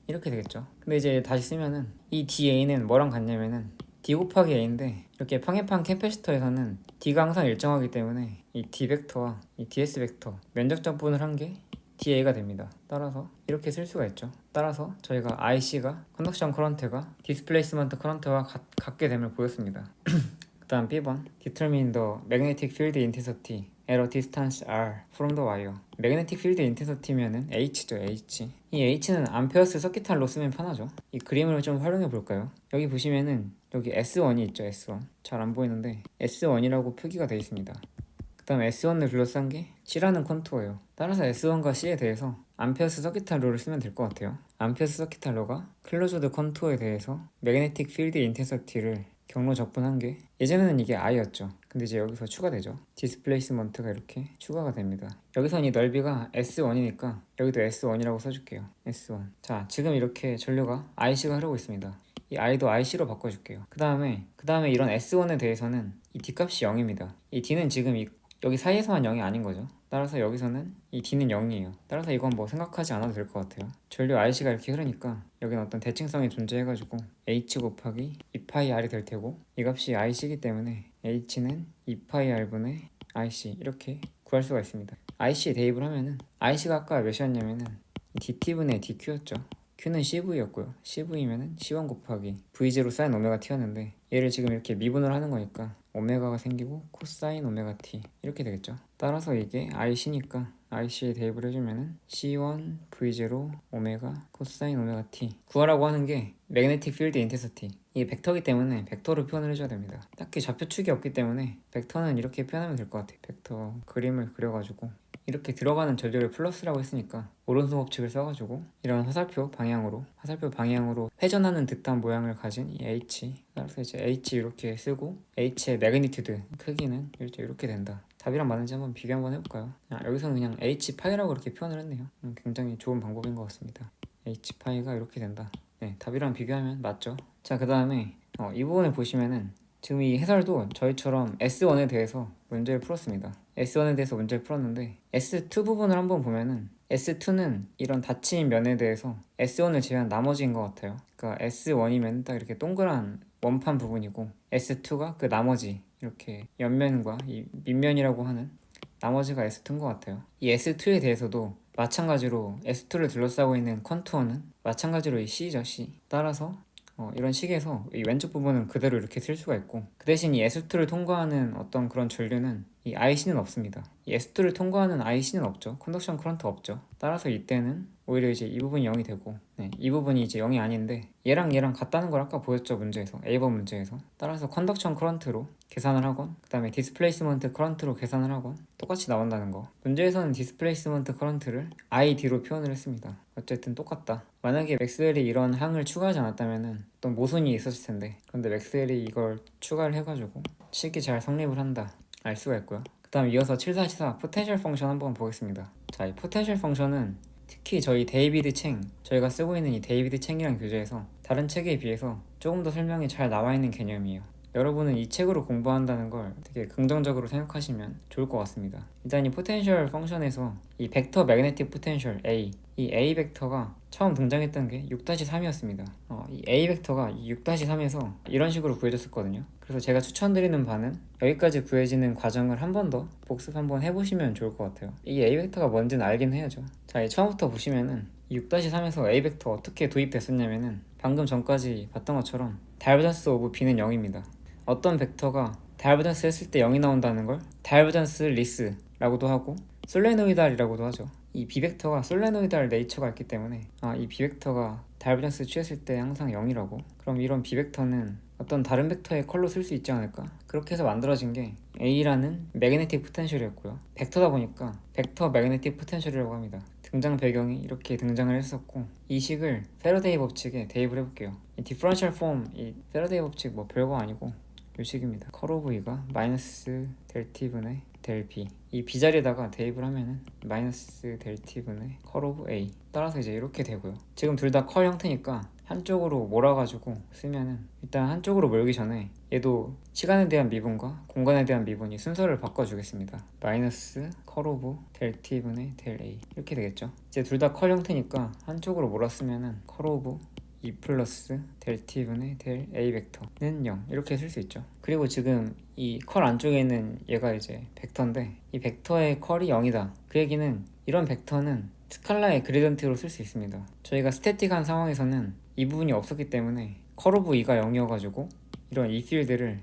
Speaker 1: 이렇게 되겠죠. 근데 이제 다시 쓰면은 이 DA는 뭐랑 같냐면은 D 곱하기 A인데 이렇게 평행판 캐패시터에서는 D가 항상 일정하기 때문에 이 D 벡터와 이 DS 벡터 면적 적분을 한 게 DA가 됩니다. 따라서 이렇게 쓸 수가 있죠. 따라서 저희가 IC가 컨덕션 커런트가 디스플레이스먼트 커런트와 같게 됨을 보였습니다. 그 다음 B번 Determine the magnetic field intensity at a distance r from the wire. magnetic field intensity면은 H죠. H. 이 H는 암페어스 서킷할로 쓰면 편하죠. 이 그림을 좀 활용해 볼까요? 여기 보시면은 여기 S1이 있죠. S1 잘 안 보이는데 S1이라고 표기가 되어 있습니다. 그 다음 S1을 둘러싼 게 C라는 컨투어예요. 따라서 S1과 C에 대해서 암페어스 서킷할로를 쓰면 될 것 같아요. 암페어스 서킷할로가 클로즈드 컨투어에 대해서 매그네틱 필드 인텐시티를 경로 적분한 게 예전에는 이게 I였죠. 근데 이제 여기서 추가되죠. 디스플레이스먼트가 이렇게 추가가 됩니다. 여기선 이 넓이가 S1이니까 여기도 S1이라고 써줄게요. S1. 자, 지금 이렇게 전류가 IC가 흐르고 있습니다. 이 I도 IC로 바꿔줄게요. 그 다음에 이런 S1에 대해서는 이 D값이 0입니다. 이 D는 지금 여기 사이에서만 0이 아닌 거죠. 따라서 여기서는 이 D는 0이에요. 따라서 이건 뭐 생각하지 않아도 될 것 같아요. 전류 IC가 이렇게 흐르니까 여기는 어떤 대칭성이 존재해가지고 H 곱하기 2파이 R이 될 테고 이 값이 IC이기 때문에 H는 2파이 R분의 IC 이렇게 구할 수가 있습니다. IC에 대입을 하면은 IC가 아까 몇이었냐면은 DT분의 DQ였죠. Q는 CV였고요. CV면은 C1 곱하기 V0 사인 오메가 T였는데 얘를 지금 이렇게 미분을 하는 거니까 오메가가 생기고 코사인 오메가 T 이렇게 되겠죠. 따라서 이게 IC니까 IC에 대입을 해주면은 C1 V0 오메가 코사인 오메가 T 구하라고 하는 게 매그네틱 필드 인텐시티 이게 벡터이기 때문에 벡터로 표현을 해줘야 됩니다. 딱히 좌표축이 없기 때문에 벡터는 이렇게 표현하면 될 것 같아요. 벡터 그림을 그려가지고 이렇게 들어가는 전류를 플러스라고 했으니까 오른손 법칙을 써가지고 이런 화살표 방향으로 회전하는 듯한 모양을 가진 이 H 따라서 이제 H 이렇게 쓰고 H의 매그니튜드 크기는 이렇게 된다. 답이랑 맞는지 한번 비교 한번 해볼까요? 여기서는 그냥 H파이라고 이렇게 표현을 했네요. 굉장히 좋은 방법인 것 같습니다. H파이가 이렇게 된다. 네, 답이랑 비교하면 맞죠? 자, 그 다음에 이 부분을 보시면은 지금 이 해설도 저희처럼 S1에 대해서 문제를 풀었습니다. S1에 대해서 문제를 풀었는데 S2 부분을 한번 보면은 S2는 이런 닫힌 면에 대해서 S1을 제외한 나머지인 것 같아요. 그러니까 S1이면 딱 이렇게 동그란 원판 부분이고 S2가 그 나머지 이렇게 옆면과 이 밑면이라고 하는 나머지가 S2인 것 같아요. 이 S2에 대해서도 마찬가지로 S2를 둘러싸고 있는 컨투어는 마찬가지로 이 C죠, C. 따라서 이런 식에서 이 왼쪽 부분은 그대로 이렇게 쓸 수가 있고, 그 대신 이 S2를 통과하는 어떤 그런 전류는 이 IC는 없습니다. 이 S2를 통과하는 IC는 없죠. 컨덕션 커런트 없죠. 따라서 이때는 오히려 이제 이 부분이 0이 되고, 이 부분이 이제 0이 아닌데 얘랑 같다는 걸 아까 보였죠, 문제에서. A번 문제에서. 따라서 컨덕션 커런트로 계산을 하건, 그 다음에 디스플레이스먼트 커런트로 계산을 하건 똑같이 나온다는 거. 문제에서는 디스플레이스먼트 커런트를 ID로 표현을 했습니다. 어쨌든 똑같다. 만약에 맥스웰이 이런 항을 추가하지 않았다면은 어떤 모순이 있었을 텐데, 그런데 맥스웰이 이걸 추가를 해가지고 식이 잘 성립을 한다 알 수가 있고요. 그 다음 이어서 7-4 포텐셜 펑션 한번 보겠습니다. 자, 이 포텐셜 펑션은 특히 저희 데이비드 챙, 저희가 쓰고 있는 이 데이비드 챙이라는 교재에서 다른 책에 비해서 조금 더 설명이 잘 나와 있는 개념이에요. 여러분은 이 책으로 공부한다는 걸 되게 긍정적으로 생각하시면 좋을 것 같습니다. 일단 이 포텐셜 펑션에서 이 벡터 매그네틱 포텐셜 A, 이 A 벡터가 처음 등장했던 게 6-3이었습니다. 이 A 벡터가 이 6-3에서 이런 식으로 구해졌었거든요. 그래서 제가 추천드리는 바는 여기까지 구해지는 과정을 한 번 더 복습 한번 해보시면 좋을 것 같아요. 이 A 벡터가 뭔지는 알긴 해야죠. 자, 처음부터 보시면은 이 6-3에서 A 벡터 어떻게 도입됐었냐면은 방금 전까지 봤던 것처럼 다이버전스 오브 B는 0입니다. 어떤 벡터가 다이버전스 했을 때 0이 나온다는 걸 다이버전스 리스라고도 하고 솔레노이달이라고도 하죠. 이 비벡터가 솔레노이달 네이처가 있기 때문에 이 비벡터가 다이버전스 취했을 때 항상 0이라고, 그럼 이런 비벡터는 어떤 다른 벡터의 컬로 쓸 수 있지 않을까? 그렇게 해서 만들어진 게 A라는 매그네틱 포텐셜이었고요. 벡터다 보니까 벡터 매그네틱 포텐셜이라고 합니다. 등장 배경이 이렇게 등장을 했었고, 이 식을 페러데이 법칙에 대입을 해볼게요. 이 디퍼런셜 폼, 이 페러데이 법칙 뭐 별거 아니고 이 식입니다. 컬 오브 E가 마이너스 델 T분의 델 B, 이 B 자리에다가 대입을 하면은 마이너스 델 T분의 컬 오브 A. 따라서 이제 이렇게 되고요. 지금 둘 다 컬 형태니까 한쪽으로 몰아가지고 쓰면은, 일단 한쪽으로 몰기 전에 얘도 시간에 대한 미분과 공간에 대한 미분이 순서를 바꿔주겠습니다. 마이너스 컬 오브 델 T분의 델 A 이렇게 되겠죠. 이제 둘 다 컬 형태니까 한쪽으로 몰았으면은 컬 오브 2 플러스 델 T분의 델 A 벡터는 0 이렇게 쓸 수 있죠. 그리고 지금 이 컬 안쪽에 있는 얘가 이제 벡터인데, 이 벡터의 컬이 0이다. 그 얘기는 이런 벡터는 스칼라의 그레디언트로 쓸 수 있습니다. 저희가 스태틱한 상황에서는 이 부분이 없었기 때문에 컬 오브 E가 0이어가지고 이런 이 필드를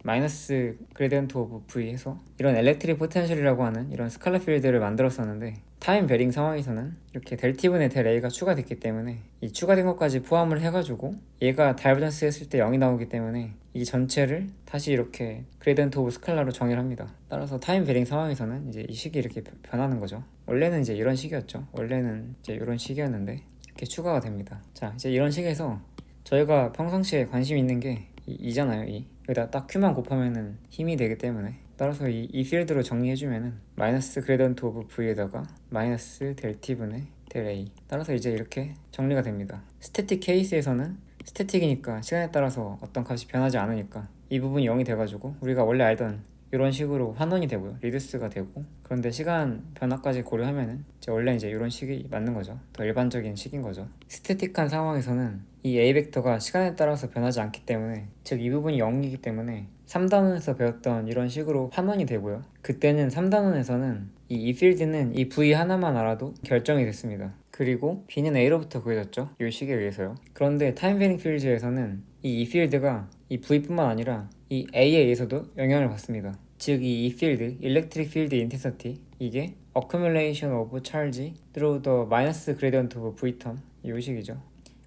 Speaker 1: 마이너스 그레디언트 오브 V 해서 이런 엘렉트릭 포텐셜이라고 하는 이런 스칼라 필드를 만들었었는데, 타임 베링 상황에서는 이렇게 델 T분의 델 A가 추가됐기 때문에 이 추가된 것까지 포함을 해가지고 얘가 다이버전스 했을 때 0이 나오기 때문에 이 전체를 다시 이렇게 그레디언트 오브 스칼라로 정의를 합니다. 따라서 타임 베링 상황에서는 이제 이 식이 이렇게 변하는 거죠. 원래는 이제 이런 식이었죠. 원래는 이제 이런 식이었는데 이렇게 추가가 됩니다. 자, 이제 이런 식에서 저희가 평상시에 관심 있는 게 이잖아요. 여기다 딱 Q만 곱하면은 힘이 되기 때문에, 따라서 이 필드로 정리해주면은 마이너스 그레디언트 오브 V에다가 마이너스 델 T분의 델 A. 따라서 이제 이렇게 정리가 됩니다. 스태틱 케이스에서는 스태틱이니까 시간에 따라서 어떤 값이 변하지 않으니까 이 부분이 0이 돼가지고 우리가 원래 알던 이런 식으로 환원이 되고요. 리듀스가 되고, 그런데 시간 변화까지 고려하면은 원래 이제 이런 식이 맞는 거죠. 더 일반적인 식인 거죠. 스태틱한 상황에서는 이 A 벡터가 시간에 따라서 변하지 않기 때문에, 즉 이 부분이 0이기 때문에 3단원에서 배웠던 이런 식으로 환원이 되고요. 그때는 3단원에서는 이 필드는 이 V 하나만 알아도 결정이 됐습니다. 그리고 B는 A로부터 구해졌죠. 이 식에 의해서요. 그런데 타임 베링 필드에서는 이 필드가 이 V뿐만 아니라 이 A에 의해서도 영향을 받습니다. 즉 이 필드, electric field intensity, 이게 accumulation of charge through the minus gradient of V term, 이 식이죠.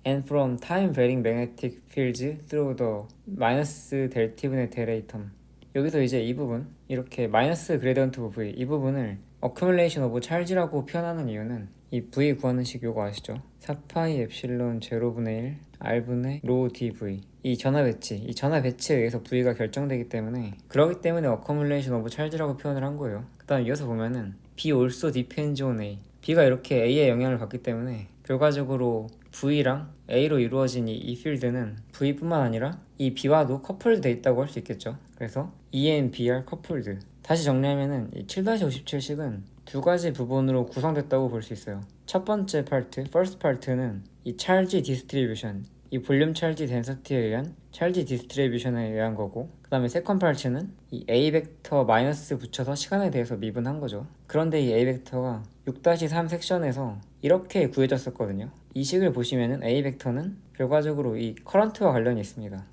Speaker 1: And from time varying magnetic fields through the minus 델 T분의 델 A term. 여기서 이제 이 부분, 이렇게 마이너스 그레디언트 오브 V, 이 부분을 accumulation of charge라고 표현하는 이유는 이 V 구하는 식 요거 아시죠? 4파이 엡실론 제로분의 1 R분의 로 dV, 이 전하 배치, 이 전하 배치에 의해서 V가 결정되기 때문에, 그러기 때문에 accumulation of charge라고 표현을 한 거예요. 그 다음 이어서 보면은 B also depends on A, B가 이렇게 A의 영향을 받기 때문에 결과적으로 V랑 A로 이루어진 이 필드는 V뿐만 아니라 이 B와도 커플드 돼 있다고 할 수 있겠죠. 그래서 E and B are coupled. 다시 정리하면은 이 7-57식은 두 가지 부분으로 구성됐다고 볼 수 있어요. 첫 번째 파트, first part는 이 charge distribution, 이 볼륨 찰지 덴서티에 의한 찰지 디스트리뷰션에 의한 거고, 그 다음에 세컨 파츠는 이 A 벡터 마이너스 붙여서 시간에 대해서 미분한 거죠. 그런데 이 A 벡터가 6-3 섹션에서 이렇게 구해졌었거든요. 이 식을 보시면은 A 벡터는 결과적으로 이 커런트와 관련이 있습니다.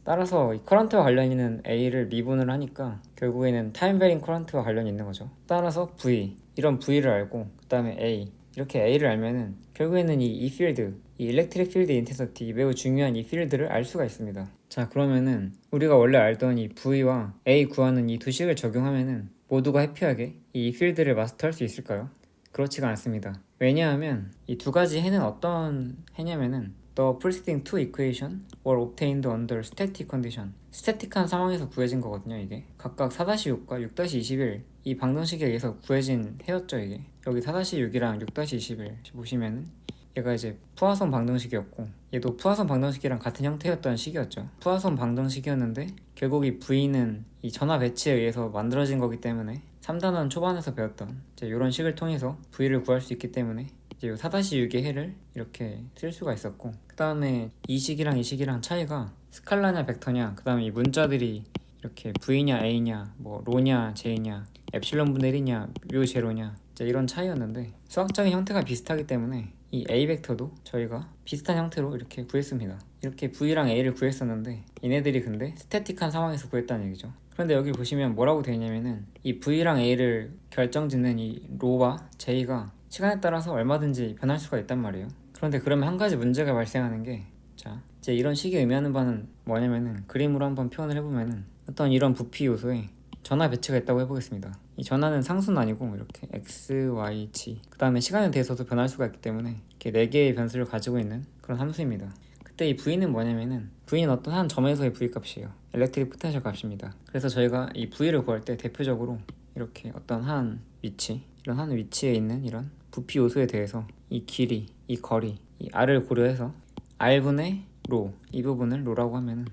Speaker 1: 따라서 이 커런트와 관련 있는 A를 미분을 하니까 결국에는 타임 베링 커런트와 관련이 있는 거죠. 따라서 V, 이런 V를 알고 그 다음에 A, 이렇게 A를 알면은 결국에는 이 필드, 이 일렉트릭 필드 인텐서티, 매우 중요한 이 필드를 알 수가 있습니다. 자, 그러면은 우리가 원래 알던 이 V와 A 구하는 이 두 식을 적용하면은 모두가 해피하게 이 필드를 마스터할 수 있을까요? 그렇지가 않습니다. 왜냐하면 이 두 가지 해는 어떤 해냐면은 The preceding two equation were obtained under static condition. 스태틱한 상황에서 구해진 거거든요, 이게. 각각 4-6과 6-21 이 방정식에 의해서 구해진 해였죠, 이게. 여기 4-6이랑 6-21 보시면은 얘가 이제 푸아손 방정식이었고 얘도 푸아손 방정식이랑 같은 형태였던 식이었죠. 푸아손 방정식이었는데 결국 이 V는 이 전화 배치에 의해서 만들어진 거기 때문에 3단원 초반에서 배웠던 이제 이런 식을 통해서 V를 구할 수 있기 때문에 이제 4-6의 해를 이렇게 쓸 수가 있었고, 그 다음에 이 식이랑 이 식이랑 차이가 스칼라냐 벡터냐, 그 다음에 이 문자들이 이렇게 V냐 A냐 뭐 로냐 J냐 엡실론 분의 1이냐 뮤 제로냐 이제 이런 차이였는데 수학적인 형태가 비슷하기 때문에 이 A 벡터도 저희가 비슷한 형태로 이렇게 구했습니다. 이렇게 V랑 A를 구했었는데 얘네들이 근데 스태틱한 상황에서 구했다는 얘기죠. 그런데 여기 보시면 뭐라고 되어 있냐면은 이 V랑 A를 결정짓는 이 로와 J가 시간에 따라서 얼마든지 변할 수가 있단 말이에요. 그런데 그러면 한 가지 문제가 발생하는 게, 자 이제 이런 식이 의미하는 바는 뭐냐면은 그림으로 한번 표현을 해보면은 어떤 이런 부피 요소에 전화 배치가 있다고 해보겠습니다. 이 전화는 상수는 아니고 이렇게 x, y, g 그 다음에 시간에 대해서도 변할 수가 있기 때문에 이렇게 4개의 변수를 가지고 있는 그런 함수입니다. 그때 이 v는 뭐냐면은 v는 어떤 한 점에서의 v 값이에요. 엘렉트릭 포텐셜 값입니다. 그래서 저희가 이 v를 구할 때 대표적으로 이렇게 어떤 한 위치, 이런 한 위치에 있는 이런 부피 요소에 대해서 이 길이, 이 거리, 이 r을 고려해서 r분의 로, 이 부분을 로라고 하면은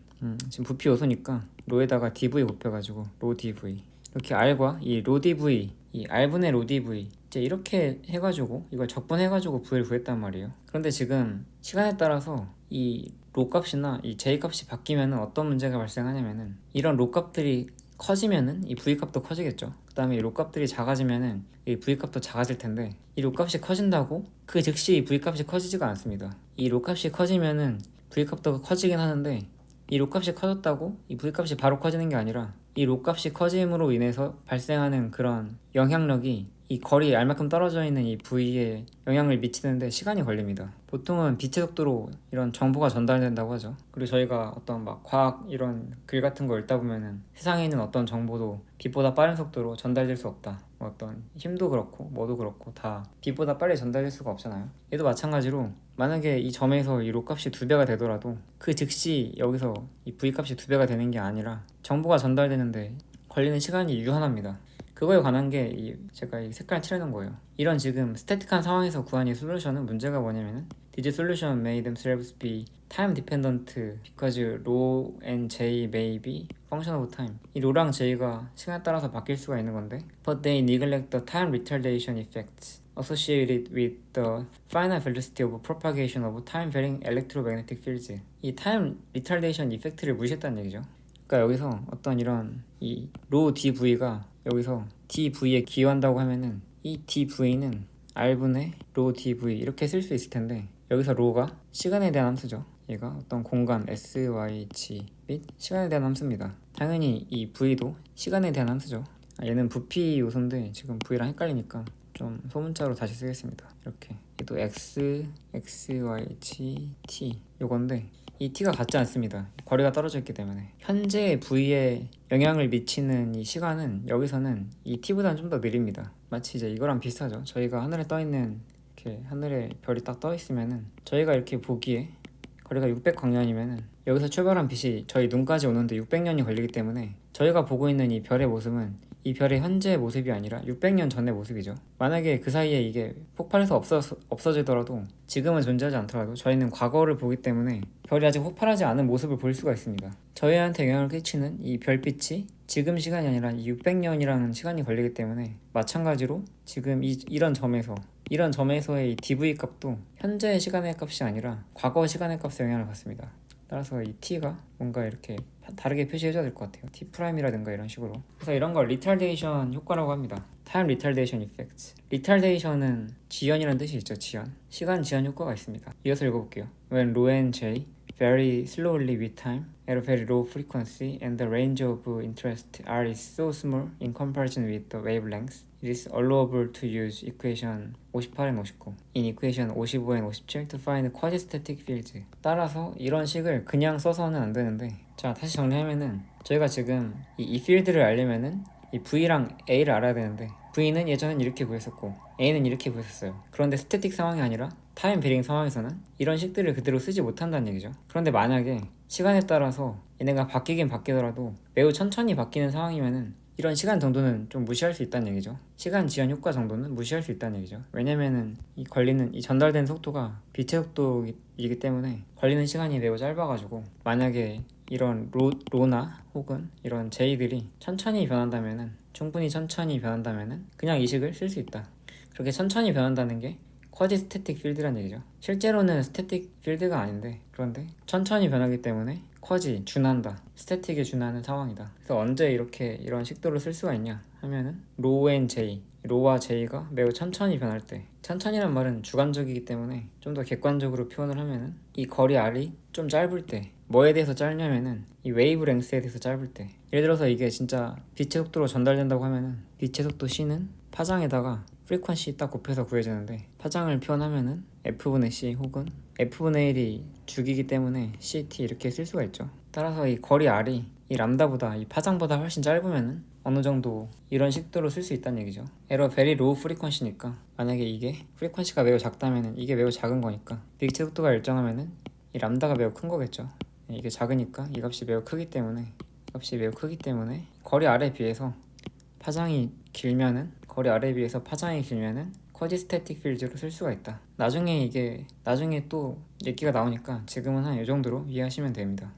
Speaker 1: 지금 부피 요소니까 로에다가 dv 곱해가지고 로 dv, 이렇게 r과 이 로 dv, 이 r분의 로 dv 이제 이렇게 해가지고 이걸 적분해가지고 v를 구했단 말이에요. 그런데 지금 시간에 따라서 이 로 값이나 이 j 값이 바뀌면은 어떤 문제가 발생하냐면은 이런 로 값들이 커지면은 이 v 값도 커지겠죠. 그 다음에 이 로 값들이 작아지면은 이 v 값도 작아질 텐데 이 로 값이 커진다고 그 즉시 이 v 값이 커지지가 않습니다. 이 로 값이 커지면은 v 값도 커지긴 하는데 이 로 값이 커졌다고 이 v 값이 바로 커지는 게 아니라 이 로 값이 커짐으로 인해서 발생하는 그런 영향력이 이 거리에 알만큼 떨어져 있는 이 v에 영향을 미치는데 시간이 걸립니다. 보통은 빛의 속도로 이런 정보가 전달된다고 하죠. 그리고 저희가 어떤 막 과학 이런 글 같은 거 읽다 보면은 세상에 있는 어떤 정보도 빛보다 빠른 속도로 전달될 수 없다, 뭐 어떤 힘도 그렇고 뭐도 그렇고 다 빛보다 빨리 전달될 수가 없잖아요. 얘도 마찬가지로 만약에 이 점에서 이 로 값이 2배가 되더라도 그 즉시 여기서 이 v 값이 2배가 되는 게 아니라 정보가 전달되는데 걸리는 시간이 유한합니다. 그거에 관한 게 제가 이 색깔 칠해놓은 거예요. 이런 지금 스태틱한 상황에서 구한 이 솔루션은 문제가 뭐냐면은 This solution may themselves be time dependent because rho and j may be function of time. 이 rho랑 j가 시간에 따라서 바뀔 수가 있는 건데 But they neglect the time retardation effects associated with the finite velocity of propagation of time varying electromagnetic fields. 이 time retardation effect를 무시했다는 얘기죠. 그러니까 여기서 어떤 이런 이 rho dv가 여기서 dv에 기여한다고 하면은 이 dv는 r분의 rho dv 이렇게 쓸 수 있을 텐데 여기서 rho가 시간에 대한 함수죠. 얘가 어떤 공간 s, y, g 및 시간에 대한 함수입니다. 당연히 이 v도 시간에 대한 함수죠. 얘는 부피 요소인데 지금 v랑 헷갈리니까 좀 소문자로 다시 쓰겠습니다. 이렇게 얘도 x, y, g, t 요건데 이 t가 같지 않습니다. 거리가 떨어져 있기 때문에 현재 v에 영향을 미치는 이 시간은 여기서는 이 t보다는 좀 더 느립니다. 마치 이제 이거랑 비슷하죠. 저희가 하늘에 떠 있는 이렇게 하늘에 별이 딱 떠 있으면은 저희가 이렇게 보기에 거리가 600광년이면은 여기서 출발한 빛이 저희 눈까지 오는데 600년이 걸리기 때문에 저희가 보고 있는 이 별의 모습은 이 별의 현재 모습이 아니라 600년 전의 모습이죠. 만약에 그 사이에 이게 폭발해서 없어지더라도 지금은 존재하지 않더라도 저희는 과거를 보기 때문에 별이 아직 폭발하지 않은 모습을 볼 수가 있습니다. 저희한테 영향을 끼치는 이 별빛이 지금 시간이 아니라 이 600년이라는 시간이 걸리기 때문에 마찬가지로 지금 이런 점에서의 이 dv 값도 현재의 시간의 값이 아니라 과거 시간의 값에 영향을 받습니다. 따라서 이 t가 뭔가 이렇게 다르게 표시해줘야 될 것 같아요. t 프라임이라든가 이런 식으로. 그래서 이런 걸 리탈데이션 효과라고 합니다. 타임 리탈데이션 이펙트. 리탈데이션은 지연이라는 뜻이 있죠. 지연. 시간 지연 효과가 있습니다. 이어서 읽어볼게요. When rho and j vary slowly with time at a very low frequency and the range of interest r is so small in comparison with the wavelength, it is allowable to use equation 58 and 59. In equation 55 and 57 to find quasi-static fields. 따라서 이런 식을 그냥 써서는 안 되는데, 자 다시 정리하면은 저희가 지금 이 필드를 알려면은 이 V랑 A를 알아야 되는데 V는 예전엔 이렇게 구했었고 A는 이렇게 구했었어요. 그런데 스태틱 상황이 아니라 타임 베링 상황에서는 이런 식들을 그대로 쓰지 못한다는 얘기죠. 그런데 만약에 시간에 따라서 얘네가 바뀌긴 바뀌더라도 매우 천천히 바뀌는 상황이면은 이런 시간 정도는 좀 무시할 수 있다는 얘기죠. 시간 지연 효과 정도는 무시할 수 있다는 얘기죠. 왜냐면은 이 걸리는 이 전달된 속도가 빛의 속도이기 때문에 걸리는 시간이 매우 짧아가지고 만약에 이런 로나 혹은 이런 제이들이 천천히 변한다면은 충분히 천천히 변한다면은 그냥 이 식을 쓸 수 있다. 그렇게 천천히 변한다는 게 쿼지 스태틱 필드란 얘기죠. 실제로는 스태틱 필드가 아닌데 그런데 천천히 변하기 때문에 쿼지 준한다. 스태틱에 준하는 상황이다. 그래서 언제 이렇게 이런 식도를 쓸 수가 있냐 하면은 로 앤 제이 로와 제이가 매우 천천히 변할 때 천천히란 말은 주관적이기 때문에 좀 더 객관적으로 표현을 하면은 이 거리 R이 좀 짧을 때 뭐에 대해서 짧냐면은 이 웨이브 랭스에 대해서 짧을 때 예를 들어서 이게 진짜 빛의 속도로 전달된다고 하면은 빛의 속도 C는 파장에다가 프리퀀시 딱 곱해서 구해지는데 파장을 표현하면은 F분의 C 혹은 F분의 1이 주기이기 때문에 CT 이렇게 쓸 수가 있죠. 따라서 이 거리 R이 이 람다보다 이 파장보다 훨씬 짧으면은 어느 정도 이런 식도로 쓸 수 있다는 얘기죠. 에러 베리 로우 프리퀀시니까 만약에 이게 프리퀀시가 매우 작다면은 이게 매우 작은 거니까 빛의 속도가 일정하면은 이 람다가 매우 큰 거겠죠. 이게 작으니까 이 값이 매우 크기 때문에 거리 R에 비해서 파장이 길면은 쿼지 스태틱 필드로 쓸 수가 있다. 나중에 또 얘기가 나오니까 지금은 한 이 정도로 이해하시면 됩니다.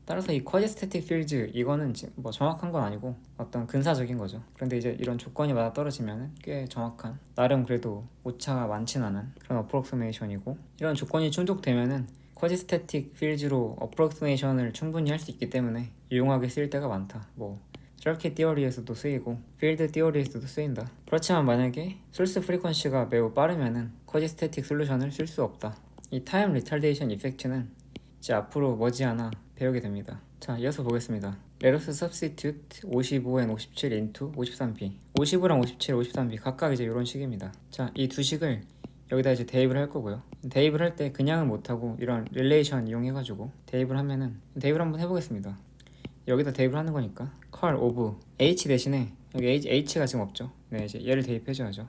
Speaker 1: 따라서 이 쿼지 스태틱 필드 이거는 뭐 정확한 건 아니고 어떤 근사적인 거죠. 그런데 이제 이런 조건이 맞아 떨어지면은 꽤 정확한, 나름 그래도 오차가 많진 않은 그런 어프록시메이션이고, 이런 조건이 충족되면은 쿼지 스태틱 필드로 어프록시메이션을 충분히 할 수 있기 때문에 유용하게 쓰일 때가 많다. 뭐 서킷 티어리에서도 쓰이고 필드 티어리에서도 쓰인다. 그렇지만 만약에 솔스 프리퀀시가 매우 빠르면은 쿼지 스태틱 솔루션을 쓸 수 없다. 이 타임 리탈데이션 이펙트는 이제 앞으로 머지않아 배우게 됩니다. 자, 이어서 보겠습니다. Let us substitute 55 and 57 into 53p. 55랑 57, 53p 각각 이제 이런 식입니다. 자, 이 두 식을 여기다 이제 대입을 할 거고요. 대입을 할 때 그냥은 못하고 이런 릴레이션 이용해가지고 대입을 하면은, 대입을 한번 해보겠습니다. 여기다 대입을 하는 거니까 컬 오브 h 대신에 여기 h가 지금 없죠. 네, 이제 얘를 대입해줘야죠.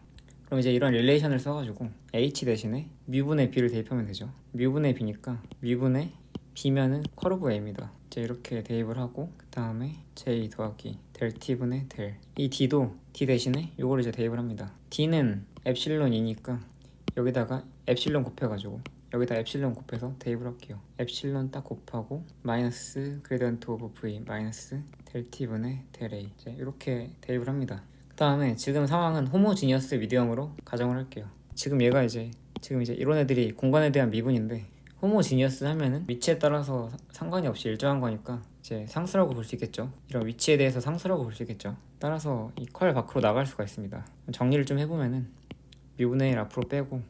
Speaker 1: 그럼 이제 이런 릴레이션을 써가지고 h 대신에 뮤분의 b를 대입하면 되죠. 뮤분의 b니까 뮤분의 b면은 커브 a입니다. 이제 이렇게 대입을 하고 그 다음에 j 더하기 델 t분의 델, 이 d도 d 대신에 요거를 이제 대입을 합니다. d는 엡실론 2니까 여기다가 엡실론 곱해가지고 여기다 엡실론 곱해서 대입을 할게요. 엡실론 딱 곱하고 마이너스 그레디언트 오브 v 마이너스 델 t분의 델 a, 이제 이렇게 대입을 합니다. 그 다음에 지금 상황은 호모지니어스 미디엄으로 가정을 할게요. 지금 이제 이런 애들이 공간에 대한 미분인데 호모지니어스 하면은 위치에 따라서 상관이 없이 일정한 거니까 이제 상수라고 볼 수 있겠죠. 이런 위치에 대해서 상수라고 볼 수 있겠죠. 따라서 이 컬 밖으로 나갈 수가 있습니다. 정리를 좀 해보면은 미분의 1 앞으로 빼고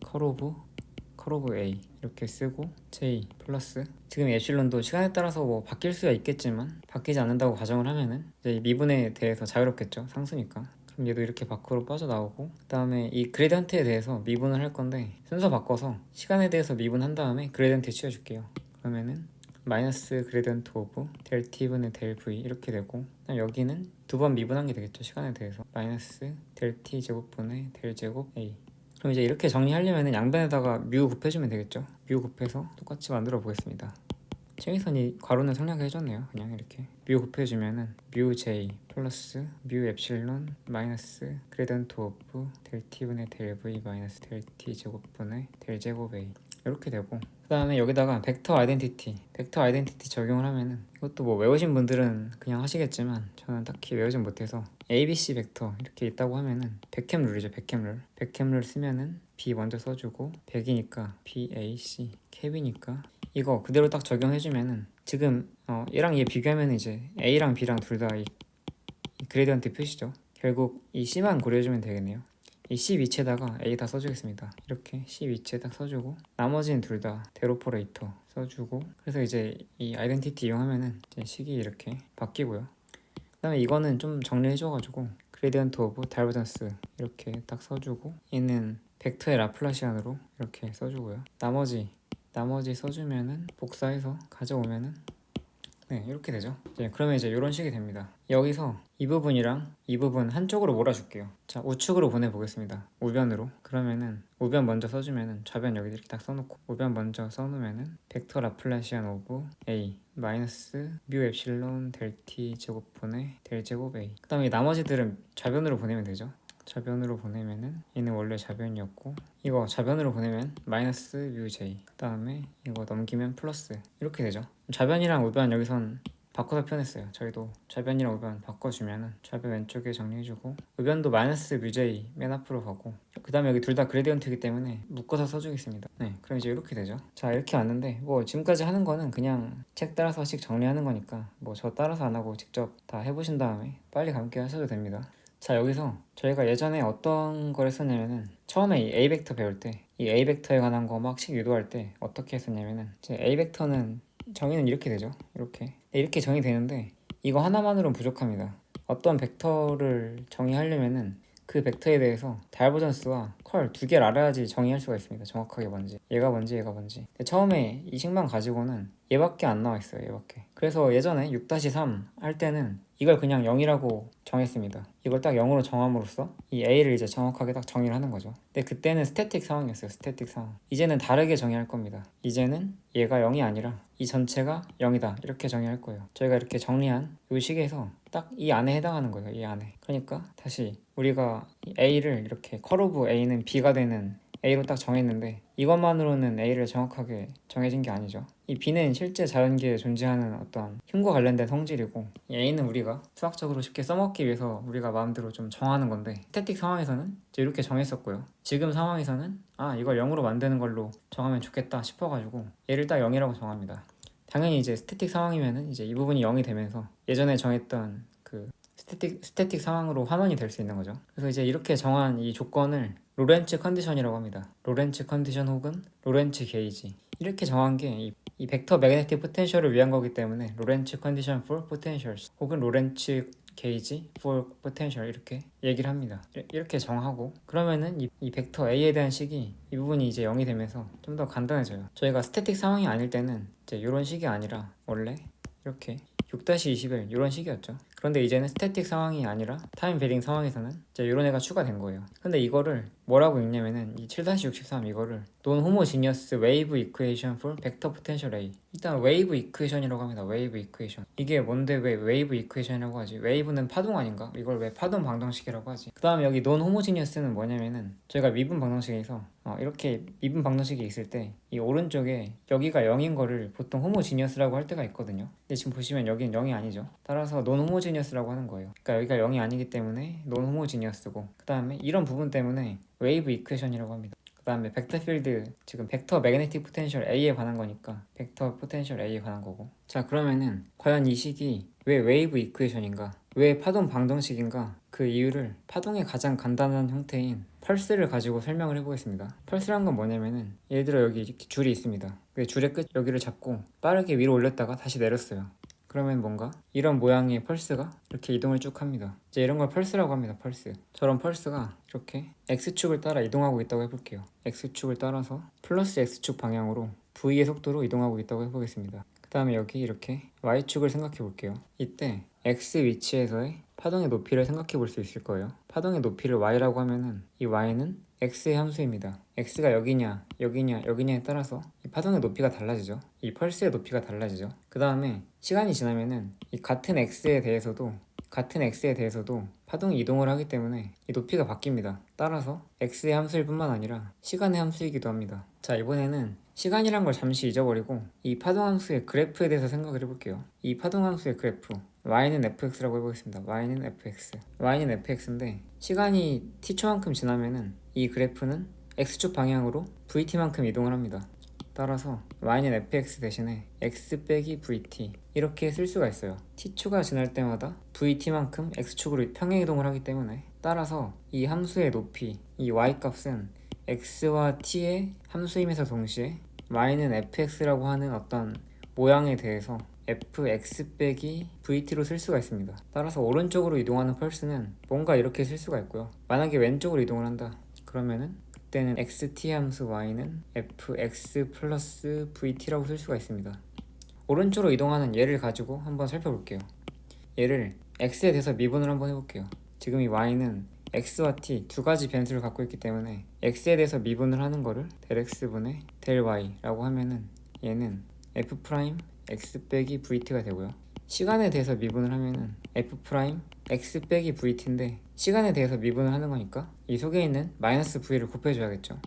Speaker 1: 컬 오브 A 이렇게 쓰고 J 플러스, 지금 엡실론도 시간에 따라서 뭐 바뀔 수야 있겠지만 바뀌지 않는다고 가정을 하면은 이제 미분에 대해서 자유롭겠죠. 상수니까. 그럼 얘도 이렇게 밖으로 빠져나오고, 그 다음에 이 그레디언트에 대해서 미분을 할 건데 순서 바꿔서 시간에 대해서 미분한 다음에 그레디언트 치워줄게요. 그러면은 마이너스 그레디언트 오브 델 t분의 델 v 이렇게 되고, 여기는 두 번 미분한 게 되겠죠. 시간에 대해서 마이너스 델 t 제곱분의 델 제곱 a. 그럼 이제 이렇게 정리하려면 양변에다가 뮤 곱해주면 되겠죠. 뮤 곱해서 똑같이 만들어 보겠습니다. 칭의선이 괄호는 생략해 해줬네요. 그냥 이렇게 뮤 곱해주면은 뮤 j 플러스 뮤 엡실론 마이너스 그레디언트 오브 델 t분의 델 v 마이너스 델 t 제곱분의 델 제곱 a. 이렇게 되고, 그 다음에 여기다가 벡터 아이덴티티 적용을 하면은, 이것도 뭐 외우신 분들은 그냥 하시겠지만 저는 딱히 외우진 못해서 ABC 벡터 이렇게 있다고 하면은 백캠 룰이죠. 백캠 룰 쓰면은 B 먼저 써주고, 100이니까 BAC, 캡이니까 이거 그대로 딱 적용해주면은 지금 얘랑 얘 비교하면 이제 A랑 B랑 둘 다 이 그레디언트 표시죠. 결국 이 C만 고려해주면 되겠네요. 이 C 위치에다가 A 다 써주겠습니다. 이렇게 C 위치에 딱 써주고, 나머지는 둘 다 데로퍼레이터 써주고, 그래서 이제 이 아이덴티티 이용하면은 이제 식이 이렇게 바뀌고요. 그 다음에 이거는 좀 정리해줘가지고 그레디언트 오브 다이버전스 이렇게 딱 써주고, 얘는 벡터의 라플라시안으로 이렇게 써주고요. 나머지 써주면은 복사해서 가져오면은 네, 이렇게 되죠. 그러면 이제 이런 식이 됩니다. 여기서 이 부분이랑 이 부분 한쪽으로 몰아줄게요. 자, 우측으로 보내보겠습니다. 우변으로. 그러면은 우변 먼저 써주면은 좌변 여기 이렇게 딱 써놓고, 우변 먼저 써놓으면은 벡터 라플라시안 오브 A 마이너스 뮤 엡실론 델 T 제곱분의 델 제곱 A. 그 다음에 나머지들은 좌변으로 보내면 되죠. 좌변으로 보내면은 얘는 원래 좌변이었고, 이거 좌변으로 보내면 마이너스 뮤 J, 그 다음에 이거 넘기면 플러스, 이렇게 되죠. 좌변이랑 우변 여기선 바꿔서 표현했어요. 저희도 좌변이랑 우변 바꿔주면은 좌변 왼쪽에 정리해주고, 우변도 마이너스 뮤 J 맨 앞으로 가고, 그 다음에 여기 둘 다 그레디언트이기 때문에 묶어서 써주겠습니다. 네, 그럼 이제 이렇게 되죠. 자, 이렇게 왔는데 뭐 지금까지 하는 거는 그냥 책 따라서씩 정리하는 거니까 뭐 저 따라서 안 하고 직접 다 해보신 다음에 빨리 감기 하셔도 됩니다. 자, 여기서 저희가 예전에 어떤 걸 했었냐면은, 처음에 이 A 벡터 배울 때 이 A 벡터에 관한 거 막 식 유도할 때 어떻게 했었냐면은, 이제 A 벡터는 정의는 이렇게 되죠. 이렇게 정의되는데 이거 하나만으로는 부족합니다. 어떤 벡터를 정의하려면은 그 벡터에 대해서 다이버전스와 컬 두 개를 알아야지 정의할 수가 있습니다. 정확하게 뭔지, 얘가 뭔지. 근데 처음에 이 식만 가지고는 얘밖에 안 나와 있어요. 얘밖에. 그래서 예전에 6-3 할 때는 이걸 그냥 0이라고 정했습니다. 이걸 딱 0으로 정함으로써 이 A를 이제 정확하게 딱 정의를 하는 거죠. 근데 그때는 스태틱 상황이었어요. 스태틱 상황. 이제는 다르게 정의할 겁니다. 이제는 얘가 0이 아니라 이 전체가 0이다 이렇게 정의할 거예요. 저희가 이렇게 정리한 이 식에서 딱 이 안에 해당하는 거예요. 이 안에. 그러니까 다시 우리가 A를 이렇게 컬 오브 A는 B가 되는 A로 딱 정했는데, 이것만으로는 A를 정확하게 정해진 게 아니죠. 이 B는 실제 자연계에 존재하는 어떤 힘과 관련된 성질이고, 이 A는 우리가 수학적으로 쉽게 써먹기 위해서 우리가 마음대로 좀 정하는 건데, 스태틱 상황에서는 이제 이렇게 정했었고요. 지금 상황에서는 이걸 0으로 만드는 걸로 정하면 좋겠다 싶어가지고 얘를 딱 0이라고 정합니다. 당연히 이제 스태틱 상황이면은 이제 이 부분이 0이 되면서 예전에 정했던 그 스태틱 상황으로 환원이 될 수 있는 거죠. 그래서 이제 이렇게 정한 이 조건을 로렌츠 컨디션이라고 합니다. 로렌츠 컨디션 혹은 로렌츠 게이지. 이렇게 정한 게 이 벡터 매그네틱 포텐셜을 위한 거기 때문에 로렌츠 컨디션 for potentials 혹은 로렌츠 게이지 for potential 이렇게 얘기를 합니다. 이렇게 정하고, 그러면은 이 벡터 A에 대한 식이 이 부분이 이제 0이 되면서 좀 더 간단해져요. 저희가 스태틱 상황이 아닐 때는 이제 이런 식이 아니라 원래 이렇게 6-21 이런 식이었죠. 그런데 이제는 스태틱 상황이 아니라 타임 베링 상황에서는 이제 이런 애가 추가된 거예요. 근데 이거를 뭐라고 읽냐면은 이 7-63 이거를 non homogeneous wave equation for vector potential A. 일단 wave equation이라고 합니다. wave equation. 이게 뭔데 왜 wave equation이라고 하지? wave는 파동 아닌가? 이걸 왜 파동 방정식이라고 하지? 그 다음에 여기 non homogeneous는 뭐냐면은, 저희가 미분 방정식에서 이렇게 미분 방정식이 있을 때 이 오른쪽에 여기가 0인 거를 보통 호모지니어스라고 할 때가 있거든요. 근데 지금 보시면 여기는 0이 아니죠. 따라서 논 호모지니어스라고 하는 거예요. 그러니까 여기가 0이 아니기 때문에 논 호모지니어스고, 그 다음에 이런 부분 때문에 웨이브 이퀘이션이라고 합니다. 그 다음에 벡터 필드, 지금 벡터 매그네틱 포텐셜 A에 관한 거니까 벡터 포텐셜 A에 관한 거고. 자, 그러면은 과연 이 식이 왜 웨이브 이퀘이션인가, 왜 파동 방정식인가, 그 이유를 파동의 가장 간단한 형태인 펄스를 가지고 설명을 해보겠습니다. 펄스란 건 뭐냐면은, 예를 들어 여기 이렇게 줄이 있습니다. 그 줄의 끝 여기를 잡고 빠르게 위로 올렸다가 다시 내렸어요. 그러면 뭔가 이런 모양의 펄스가 이렇게 이동을 쭉 합니다. 이제 이런 걸 펄스라고 합니다. 펄스. 저런 펄스가 이렇게 X축을 따라 이동하고 있다고 해볼게요. X축을 따라서 플러스 X축 방향으로 V의 속도로 이동하고 있다고 해보겠습니다. 그 다음에 여기 이렇게 Y축을 생각해 볼게요. 이때 X 위치에서의 파동의 높이를 생각해 볼 수 있을 거예요. 파동의 높이를 Y라고 하면은 이 Y는 X의 함수입니다. X가 여기냐 여기냐에 따라서 이 파동의 높이가 달라지죠. 이 펄스의 높이가 달라지죠. 그 다음에 시간이 지나면은 이 같은 X에 대해서도 같은 x에 대해서도 파동이 이동을 하기 때문에 이 높이가 바뀝니다. 따라서 x의 함수일 뿐만 아니라 시간의 함수이기도 합니다. 자, 이번에는 시간이란 걸 잠시 잊어버리고 이 파동 함수의 그래프에 대해서 생각을 해볼게요. 이 파동 함수의 그래프 y는 fx라고 해보겠습니다. y는 fx인데 시간이 t초만큼 지나면은 이 그래프는 x축 방향으로 vt만큼 이동을 합니다. 따라서 y는 fx 대신에 x 빼기 vt 이렇게 쓸 수가 있어요. t초가 지날 때마다 vt만큼 x축으로 평행이동을 하기 때문에 따라서 이 함수의 높이, 이 y 값은 x와 t의 함수임에서 동시에 y는 fx라고 하는 어떤 모양에 대해서 fx 빼기 vt로 쓸 수가 있습니다. 따라서 오른쪽으로 이동하는 펄스는 뭔가 이렇게 쓸 수가 있고요. 만약에 왼쪽으로 이동을 한다 그러면은 그때는 xt 함수 y는 fx 플러스 vt라고 쓸 수가 있습니다. 오른쪽으로 이동하는 얘를 가지고 한번 살펴볼게요. 얘를 x에 대해서 미분을 한번 해볼게요. 지금 이 y는 x와 t 두 가지 변수를 갖고 있기 때문에 x에 대해서 미분을 하는 거를 델 x분의 델 y라고 하면은 얘는 f 프라임 x 빼기 vt가 되고요. 시간에 대해서 미분을 하면은 f 프라임 x 빼기 vt인데 시간에 대해서 미분을 하는 거니까 이 속에 있는 마이너스 v를 곱해줘야겠죠.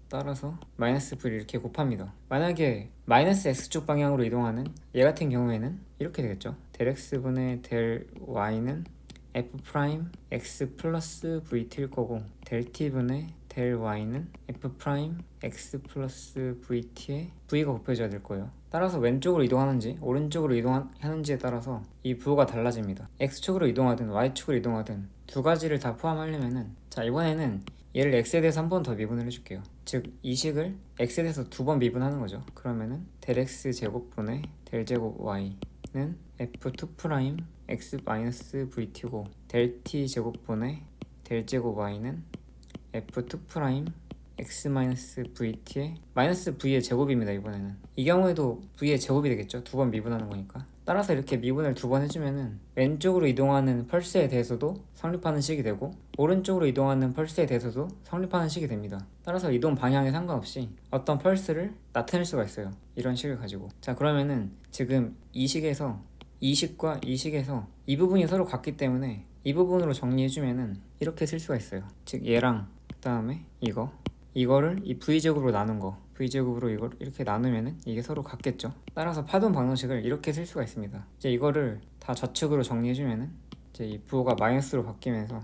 Speaker 1: 따라서 마이너스 v를 이렇게 곱합니다. 만약에 마이너스 x축 방향으로 이동하는 얘 같은 경우에는 이렇게 되겠죠. 델 x분의 델 y는 f 프라임 x 플러스 vt일 거고 델 t분의 델 y는 f 프라임 x 플러스 vt에 v가 곱해져야 될 거예요. 따라서 왼쪽으로 이동하는지 오른쪽으로 이동하는지에 따라서 이 부호가 달라집니다. x축으로 이동하든 y축으로 이동하든 두 가지를 다 포함하려면은 자, 이번에는 얘를 x에 대해서 한 번 더 미분을 해줄게요. 즉 이 식을 x에 대해서 두 번 미분하는 거죠. 그러면은 델 x 제곱분의 델 제곱 y는 f2 프라임 x 마이너스 vt고 델 t 제곱분의 델 제곱 y는 f2 프라임 x 마이너스 vt의 마이너스 v의 제곱입니다. 이번에는 이 경우에도 v의 제곱이 되겠죠. 두 번 미분하는 거니까. 따라서 이렇게 미분을 두 번 해주면은 왼쪽으로 이동하는 펄스에 대해서도 성립하는 식이 되고 오른쪽으로 이동하는 펄스에 대해서도 성립하는 식이 됩니다. 따라서 이동 방향에 상관없이 어떤 펄스를 나타낼 수가 있어요. 이런 식을 가지고. 자, 그러면은 지금 이 식에서 이 식과 이 식에서 이 부분이 서로 같기 때문에 이 부분으로 정리해주면은 이렇게 쓸 수가 있어요. 즉 얘랑 그 다음에 이거를 이 v제곱으로 나눈 거 v제곱으로 이걸 이렇게 나누면은 이게 서로 같겠죠. 따라서 파동 방정식을 이렇게 쓸 수가 있습니다. 이제 이거를 다 좌측으로 정리해주면은 이제 이 부호가 마이너스로 바뀌면서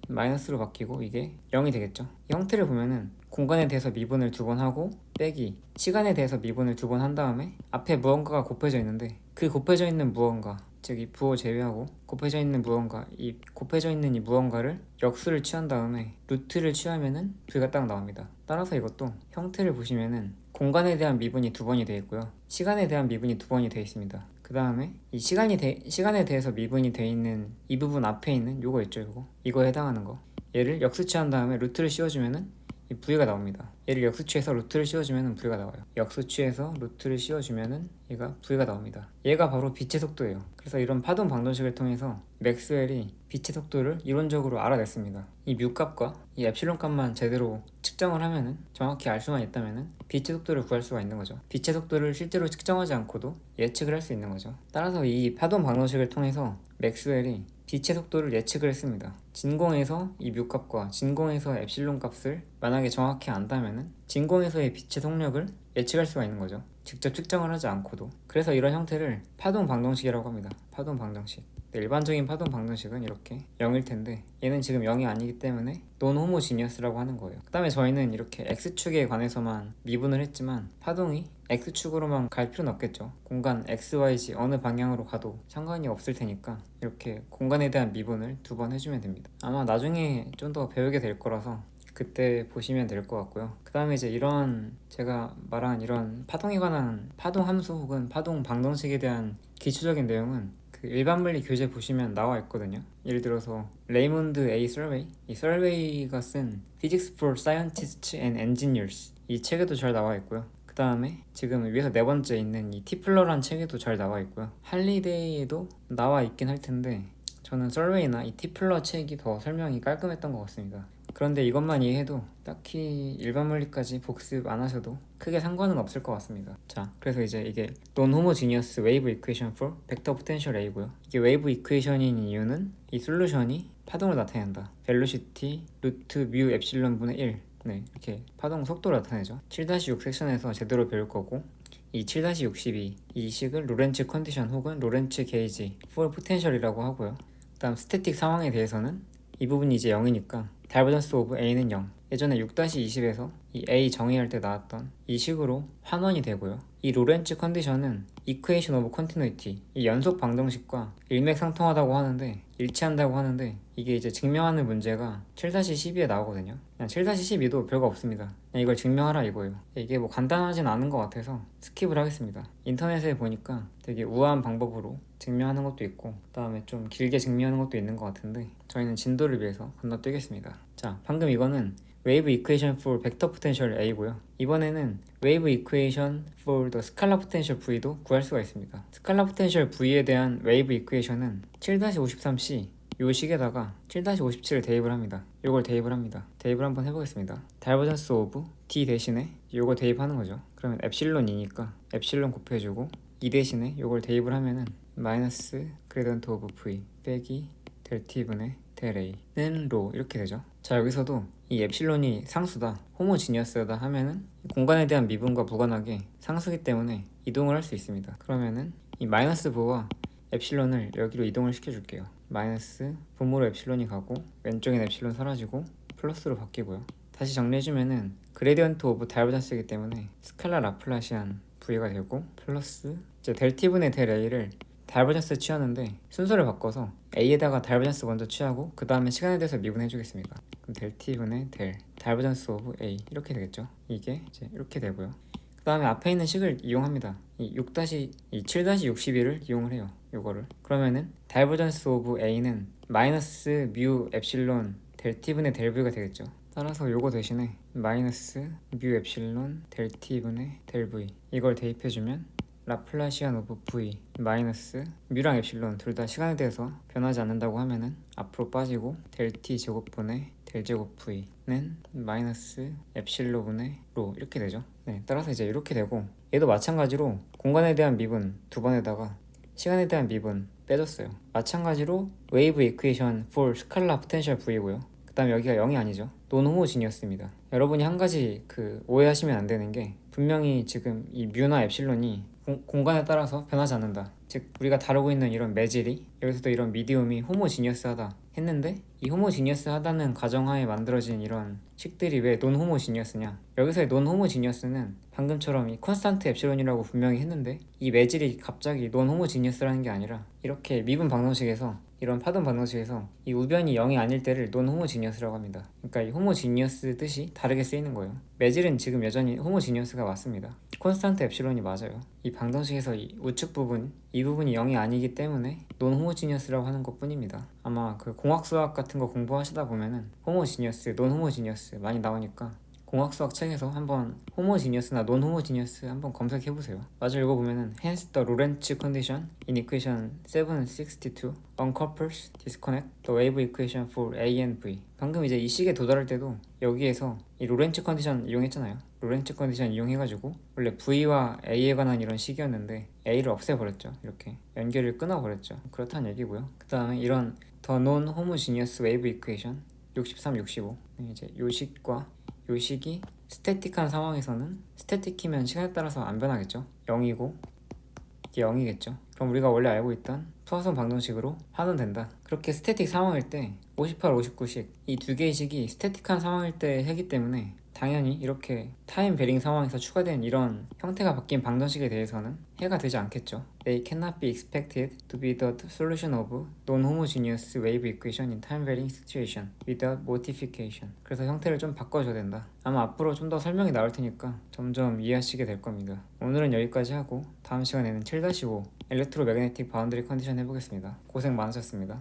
Speaker 1: 마이너스로 바뀌고 이게 0이 되겠죠. 이 형태를 보면은 공간에 대해서 미분을 두 번 하고 빼기 시간에 대해서 미분을 두 번 한 다음에 앞에 무언가가 곱해져 있는데 그 곱해져 있는 무언가 즉 이 부호 제외하고 곱해져 있는 무언가 이 곱해져 있는 이 무언가를 역수를 취한 다음에 루트를 취하면은 v가 딱 나옵니다. 따라서 이것도 형태를 보시면은 공간에 대한 미분이 두 번이 되어 있고요. 시간에 대한 미분이 두 번이 되어 있습니다. 그 다음에 이 시간에 대해서 미분이 되어 있는 이 부분 앞에 있는 요거 있죠. 이거에 해당하는 거 얘를 역수 취한 다음에 루트를 씌워주면은 이 v가 나옵니다. 얘를 역수취해서 루트를 씌워주면 v가 나와요. 역수취해서 루트를 씌워주면 얘가 v가 나옵니다. 얘가 바로 빛의 속도예요. 그래서 이런 파동 방정식을 통해서 맥스웰이 빛의 속도를 이론적으로 알아냈습니다. 이 뮤 값과 이 엡실론 값만 제대로 측정을 하면은 정확히 알 수만 있다면은 빛의 속도를 구할 수가 있는 거죠. 빛의 속도를 실제로 측정하지 않고도 예측을 할 수 있는 거죠. 따라서 이 파동 방정식을 통해서 맥스웰이 빛의 속도를 예측을 했습니다. 진공에서 이 뮤 값과 진공에서 엡실론 값을 만약에 정확히 안다면은 진공에서의 빛의 속력을 예측할 수가 있는 거죠. 직접 측정을 하지 않고도. 그래서 이런 형태를 파동 방정식이라고 합니다. 파동 방정식. 일반적인 파동 방정식은 이렇게 0일 텐데 얘는 지금 0이 아니기 때문에 논 호모지니어스라고 하는 거예요. 그 다음에 저희는 이렇게 x축에 관해서만 미분을 했지만 파동이 x축으로만 갈 필요는 없겠죠. 공간 xyz 어느 방향으로 가도 상관이 없을 테니까 이렇게 공간에 대한 미분을 두 번 해주면 됩니다. 아마 나중에 좀 더 배우게 될 거라서 그때 보시면 될 것 같고요. 그 다음에 이제 이런 제가 말한 이런 파동에 관한 파동 함수 혹은 파동 방정식에 대한 기초적인 내용은 그 일반 물리 교재 보시면 나와 있거든요. 예를 들어서 레이몬드 A 설웨이, 이 설웨이가 쓴 Physics for Scientists and Engineers 이 책에도 잘 나와 있고요. 그 다음에 지금 위에서 네 번째 있는 이 티플러란 책에도 잘 나와 있고요. 할리데이에도 나와 있긴 할 텐데 저는 설웨이나 이 티플러 책이 더 설명이 깔끔했던 것 같습니다. 그런데 이것만 이해해도 딱히 일반 물리까지 복습 안 하셔도 크게 상관은 없을 것 같습니다. 자, 그래서 이제 이게 non-homogeneous wave equation for vector potential A고요. 이게 웨이브 이퀘이션인 이유는 이 솔루션이 파동을 나타낸다. velocity 루트 뮤 엡실론 분의 1. 네, 이렇게 파동 속도를 나타내죠. 7-6 섹션에서 제대로 배울 거고, 이 7-62 이 식을 로렌츠 컨디션 혹은 로렌츠 게이지 for potential이라고 하고요. 그다음 스태틱 상황에 대해서는 이 부분이 이제 0이니까 다이버전스 오브 A는 0. 예전에 6-20에서 이 A 정의할 때 나왔던 이 식으로 환원이 되고요. 이 로렌츠 컨디션은 이퀘이션 오브 컨티뉴이티, 이 연속 방정식과 일맥상통하다고 하는데, 일치한다고 하는데, 이게 이제 증명하는 문제가 7-12에 나오거든요. 그냥 7-12도 별거 없습니다. 그냥 이걸 증명하라 이거예요. 이게 뭐 간단하진 않은 것 같아서 스킵을 하겠습니다. 인터넷에 보니까 되게 우아한 방법으로 증명하는 것도 있고, 그 다음에 좀 길게 증명하는 것도 있는 것 같은데, 저희는 진도를 위해서 건너뛰겠습니다. 자, 방금 이거는 wave equation for vector potential A고요. 이번에는 wave equation for the scalar potential V도 구할 수가 있습니다. 스칼라 포텐셜 V에 대한 wave equation은 7-53C 요 식에다가 7-57을 대입을 합니다. 요걸 대입을 합니다. 대입을 한번 해보겠습니다. 다이버전스 오브 D 대신에 요거 대입하는 거죠. 그러면 엡실론 2니까 엡실론 곱해주고 이 대신에 요걸 대입을 하면은 마이너스 그레던트 오브 V 빼기 델 T분의 델 A는 로 이렇게 되죠. 자, 여기서도 이 엡실론이 상수다, 호모지니어스다 하면은 공간에 대한 미분과 무관하게 상수기 때문에 이동을 할 수 있습니다. 그러면은 이 마이너스 부와 엡실론을 여기로 이동을 시켜줄게요. 마이너스 분모로 엡실론이 가고 왼쪽엔 엡실론 사라지고 플러스로 바뀌고요. 다시 정리해주면은 그레디언트 오브 다이버전스이기 때문에 스칼라 라플라시안 V가 되고 플러스 이제 델 T분의 델 A를 다이버전스 취하는데 순서를 바꿔서 A에다가 다이버전스 먼저 취하고 그 다음에 시간에 대해서 미분해 주겠습니다. 그럼 델 T분의 델 다이버전스 오브 A 이렇게 되겠죠. 이게 이제 이렇게 되고요. 그 다음에 앞에 있는 식을 이용합니다. 이 7-61을 이용을 해요. 요거를 그러면은 다이버전스 오브 A는 마이너스 뮤 엡실론 델 T분의 델 V가 되겠죠. 따라서 요거 대신에 마이너스 뮤 엡실론 델 T분의 델 V 이걸 대입해주면 라플라시안 오브 V 마이너스 뮤랑 엡실론 둘 다 시간에 대해서 변하지 않는다고 하면은 앞으로 빠지고 델 T 제곱분의 델 제곱 V는 마이너스 엡실론분의 로 이렇게 되죠. 네, 따라서 이제 이렇게 되고 얘도 마찬가지로 공간에 대한 미분 두 번에다가 시간에 대한 미분 빼줬어요. 마찬가지로 웨이브 이퀘이션 for 스칼라 포텐셜 V고요. 그 다음에 여기가 0이 아니죠. 논호모지니어스입니다. 여러분이 한 가지 오해하시면 안 되는 게 분명히 지금 이 뮤나 엡실론이 공간에 따라서 변하지 않는다. 즉 우리가 다루고 있는 이런 매질이 여기서도 이런 미디움이 호모지니어스하다 했는데 이 호모지니어스하다는 가정하에 만들어진 이런 식들이 왜 논호모지니어스냐. 여기서의 논호모지니어스는 방금처럼 이 컨스탄트 엡실론이라고 분명히 했는데 이 매질이 갑자기 논호모지니어스라는 게 아니라 이렇게 미분 방정식에서 이런 파동 방정식에서 이 우변이 0이 아닐 때를 논호모지니어스라고 합니다. 그러니까 이 호모지니어스 뜻이 다르게 쓰이는 거예요. 매질은 지금 여전히 호모지니어스가 맞습니다. 콘스탄트 엡실론이 맞아요. 이 방정식에서 이 우측 부분, 이 부분이 0이 아니기 때문에 논호모지니어스라고 하는 것 뿐입니다. 아마 공학수학 같은 거 공부하시다 보면은 호모지니어스, 논호모지니어스 많이 나오니까 공학수학 책에서 한번 호모지니어스나 논호모지니어스 한번 검색해보세요. 마저 읽어보면은 Hence the Lorentz condition in equation 762 uncouples disconnect the wave equation for A and V. 방금 이제 이 식에 도달할 때도 여기에서 이 로렌츠 컨디션 이용했잖아요. 로렌츠 컨디션 이용해가지고 원래 V와 A에 관한 이런 식이었는데 A를 없애버렸죠. 이렇게 연결을 끊어버렸죠. 그렇다는 얘기고요. 그 다음에 이런 the non-homogeneous wave equation 63, 65 이제 요 식과 요 식이 스태틱한 상황에서는 스태틱이면 시간에 따라서 안 변하겠죠. 0이고 이게 0이겠죠. 그럼 우리가 원래 알고 있던 투하선 방정식으로 환원된다. 그렇게 스태틱 상황일 때 58, 59식 이 두 개의 식이 스태틱한 상황일 때 해기 때문에 당연히 이렇게 타임 베링 상황에서 추가된 이런 형태가 바뀐 방정식에 대해서는 해가 되지 않겠죠. They cannot be expected to be the solution of non-homogeneous wave equation in time varying situation without modification. 그래서 형태를 좀 바꿔줘야 된다. 아마 앞으로 좀 더 설명이 나올 테니까 점점 이해하시게 될 겁니다. 오늘은 여기까지 하고 다음 시간에는 7-5 엘렉트로매그네틱 바운더리 컨디션 해보겠습니다. 고생 많으셨습니다.